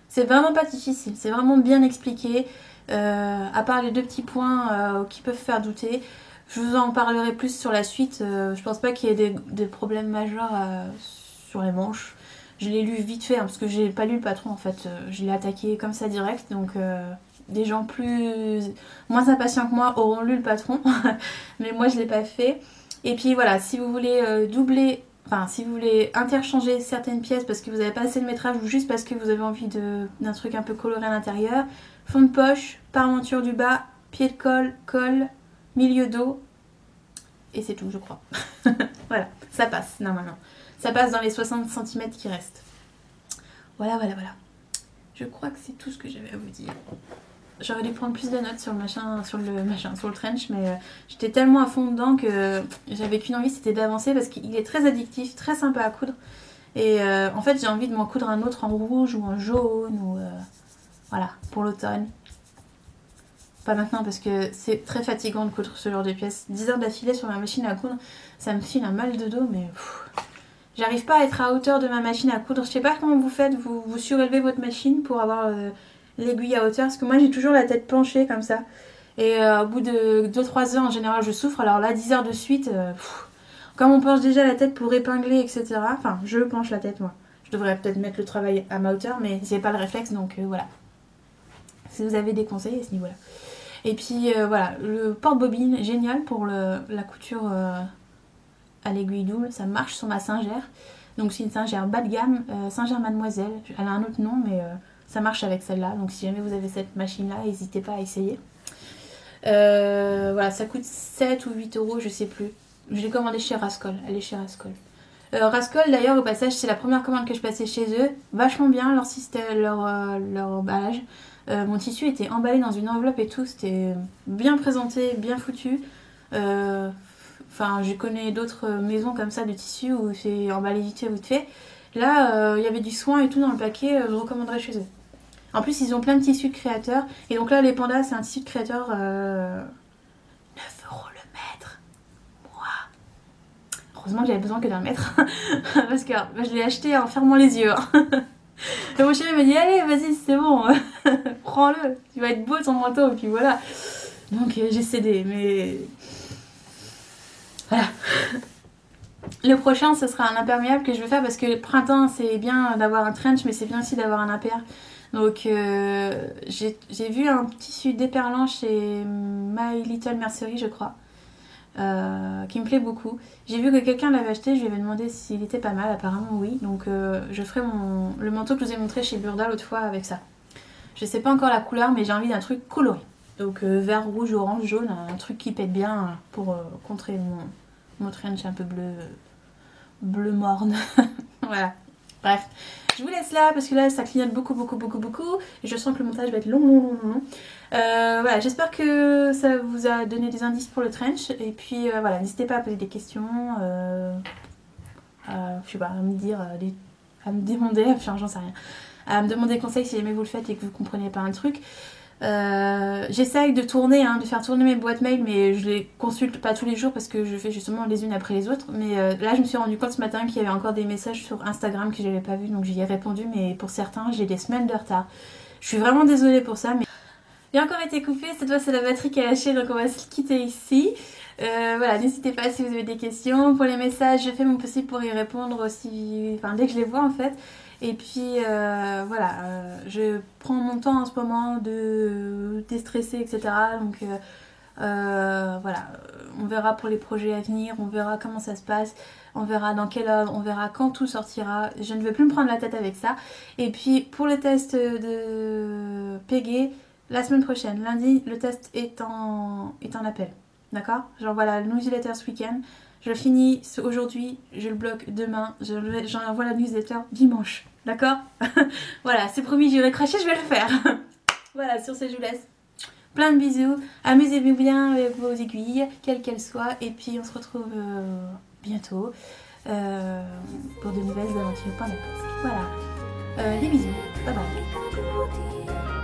C'est vraiment pas difficile, c'est vraiment bien expliqué. À part les 2 petits points qui peuvent faire douter. Je vous en parlerai plus sur la suite. Je pense pas qu'il y ait des problèmes majeurs sur les manches. Je l'ai lu vite fait, hein, parce que j'ai pas lu le patron en fait. Je l'ai attaqué comme ça direct. Donc des gens moins impatients que moi auront lu le patron. Mais moi je l'ai pas fait. Et puis voilà, si vous voulez doubler... Enfin, si vous voulez interchanger certaines pièces parce que vous n'avez pas assez de métrage ou juste parce que vous avez envie d'un truc un peu coloré à l'intérieur, fond de poche, parmenture du bas, pied de colle, colle, milieu dos, et c'est tout je crois. Voilà, ça passe normalement. Ça passe dans les 60 cm qui restent. Voilà. Je crois que c'est tout ce que j'avais à vous dire. J'aurais dû prendre plus de notes sur le trench, mais j'étais tellement à fond dedans que j'avais qu'une envie, c'était d'avancer parce qu'il est très addictif, très sympa à coudre. Et en fait, j'ai envie de m'en coudre un autre en rouge ou en jaune, ou voilà, pour l'automne. Pas maintenant parce que c'est très fatigant de coudre ce genre de pièces. 10 heures d'affilée sur ma machine à coudre, ça me file un mal de dos, mais j'arrive pas à être à hauteur de ma machine à coudre. Je sais pas comment vous faites, vous surélevez votre machine pour avoir... l'aiguille à hauteur parce que moi j'ai toujours la tête penchée comme ça et au bout de 2-3 heures en général je souffre. Alors là 10 heures de suite comme on penche déjà la tête pour épingler etc, enfin je penche la tête moi, je devrais peut-être mettre le travail à ma hauteur mais j'ai pas le réflexe donc voilà, si vous avez des conseils à ce niveau là. Et puis voilà, le porte-bobine génial pour la couture à l'aiguille double, ça marche sur ma Singer, donc c'est une Singer bas de gamme, Singer Mademoiselle, elle a un autre nom mais ça marche avec celle-là, donc si jamais vous avez cette machine-là, n'hésitez pas à essayer. Voilà, ça coûte 7 ou 8 euros, je sais plus. Je l'ai commandé chez Rascol, elle est chez Rascol. Rascol d'ailleurs, au passage, c'est la première commande que je passais chez eux. Vachement bien leur système, leur emballage. Mon tissu était emballé dans une enveloppe et tout, c'était bien présenté, bien foutu. Enfin, je connais d'autres maisons comme ça de tissu où c'est emballé vite fait. Là, il y avait du soin et tout dans le paquet, je recommanderais chez eux. En plus, ils ont plein de tissus de créateurs. Et donc là, les pandas, c'est un tissu de créateur 9 € le mètre. Moi. Heureusement que j'avais besoin que d'un mètre. Parce que je l'ai acheté en fermant les yeux. Et mon chéri m'a dit allez vas-y c'est bon, prends-le, tu vas être beau ton manteau et puis voilà. Donc j'ai cédé mais voilà. Le prochain ce sera un imperméable que je vais faire parce que le printemps c'est bien d'avoir un trench mais c'est bien aussi d'avoir un imper. Donc j'ai vu un tissu déperlant chez My Little Mercery je crois. Qui me plaît beaucoup. J'ai vu que quelqu'un l'avait acheté, je lui avais demandé s'il était pas mal, apparemment oui. Donc je ferai le manteau que je vous ai montré chez Burda l'autre fois avec ça. Je sais pas encore la couleur mais j'ai envie d'un truc coloré. Donc vert, rouge, orange, jaune, un truc qui pète bien pour contrer mon trench un peu bleu morne. Voilà. Bref. Je vous laisse là parce que là ça clignote beaucoup et je sens que le montage va être long. Voilà, j'espère que ça vous a donné des indices pour le trench et puis voilà, n'hésitez pas à poser des questions, je sais pas, à me dire, à me demander, enfin j'en sais rien, à me demander conseil si jamais vous le faites et que vous comprenez pas un truc. J'essaye de tourner, de faire tourner mes boîtes mail, mais je les consulte pas tous les jours parce que je fais justement les unes après les autres. Mais là, je me suis rendu compte ce matin qu'il y avait encore des messages sur Instagram que j'avais pas vu, donc j'y ai répondu. Mais pour certains, j'ai des semaines de retard. Je suis vraiment désolée pour ça, mais j'ai encore été coupée. Cette fois, c'est la batterie qui a lâché, donc on va se quitter ici. Voilà, n'hésitez pas si vous avez des questions. Pour les messages, je fais mon possible pour y répondre aussi, enfin dès que je les vois en fait. Et puis voilà, je prends mon temps en ce moment de déstresser, etc. Donc voilà, on verra pour les projets à venir, on verra comment ça se passe, on verra dans quel ordre, on verra quand tout sortira. Je ne veux plus me prendre la tête avec ça. Et puis pour le test de Pégé, la semaine prochaine, lundi, le test est en appel. D'accord? J'envoie la newsletter ce week-end. Je finis aujourd'hui, je le bloque demain, j'envoie la newsletter dimanche. D'accord? Voilà, c'est promis, j'irai cracher, je vais le faire. Voilà, sur ce, je vous laisse. Plein de bisous. Amusez-vous bien avec vos aiguilles, quelles qu'elles soient. Et puis, on se retrouve bientôt pour de nouvelles aventures pendant la pause. Voilà. Des bisous. Bye bye.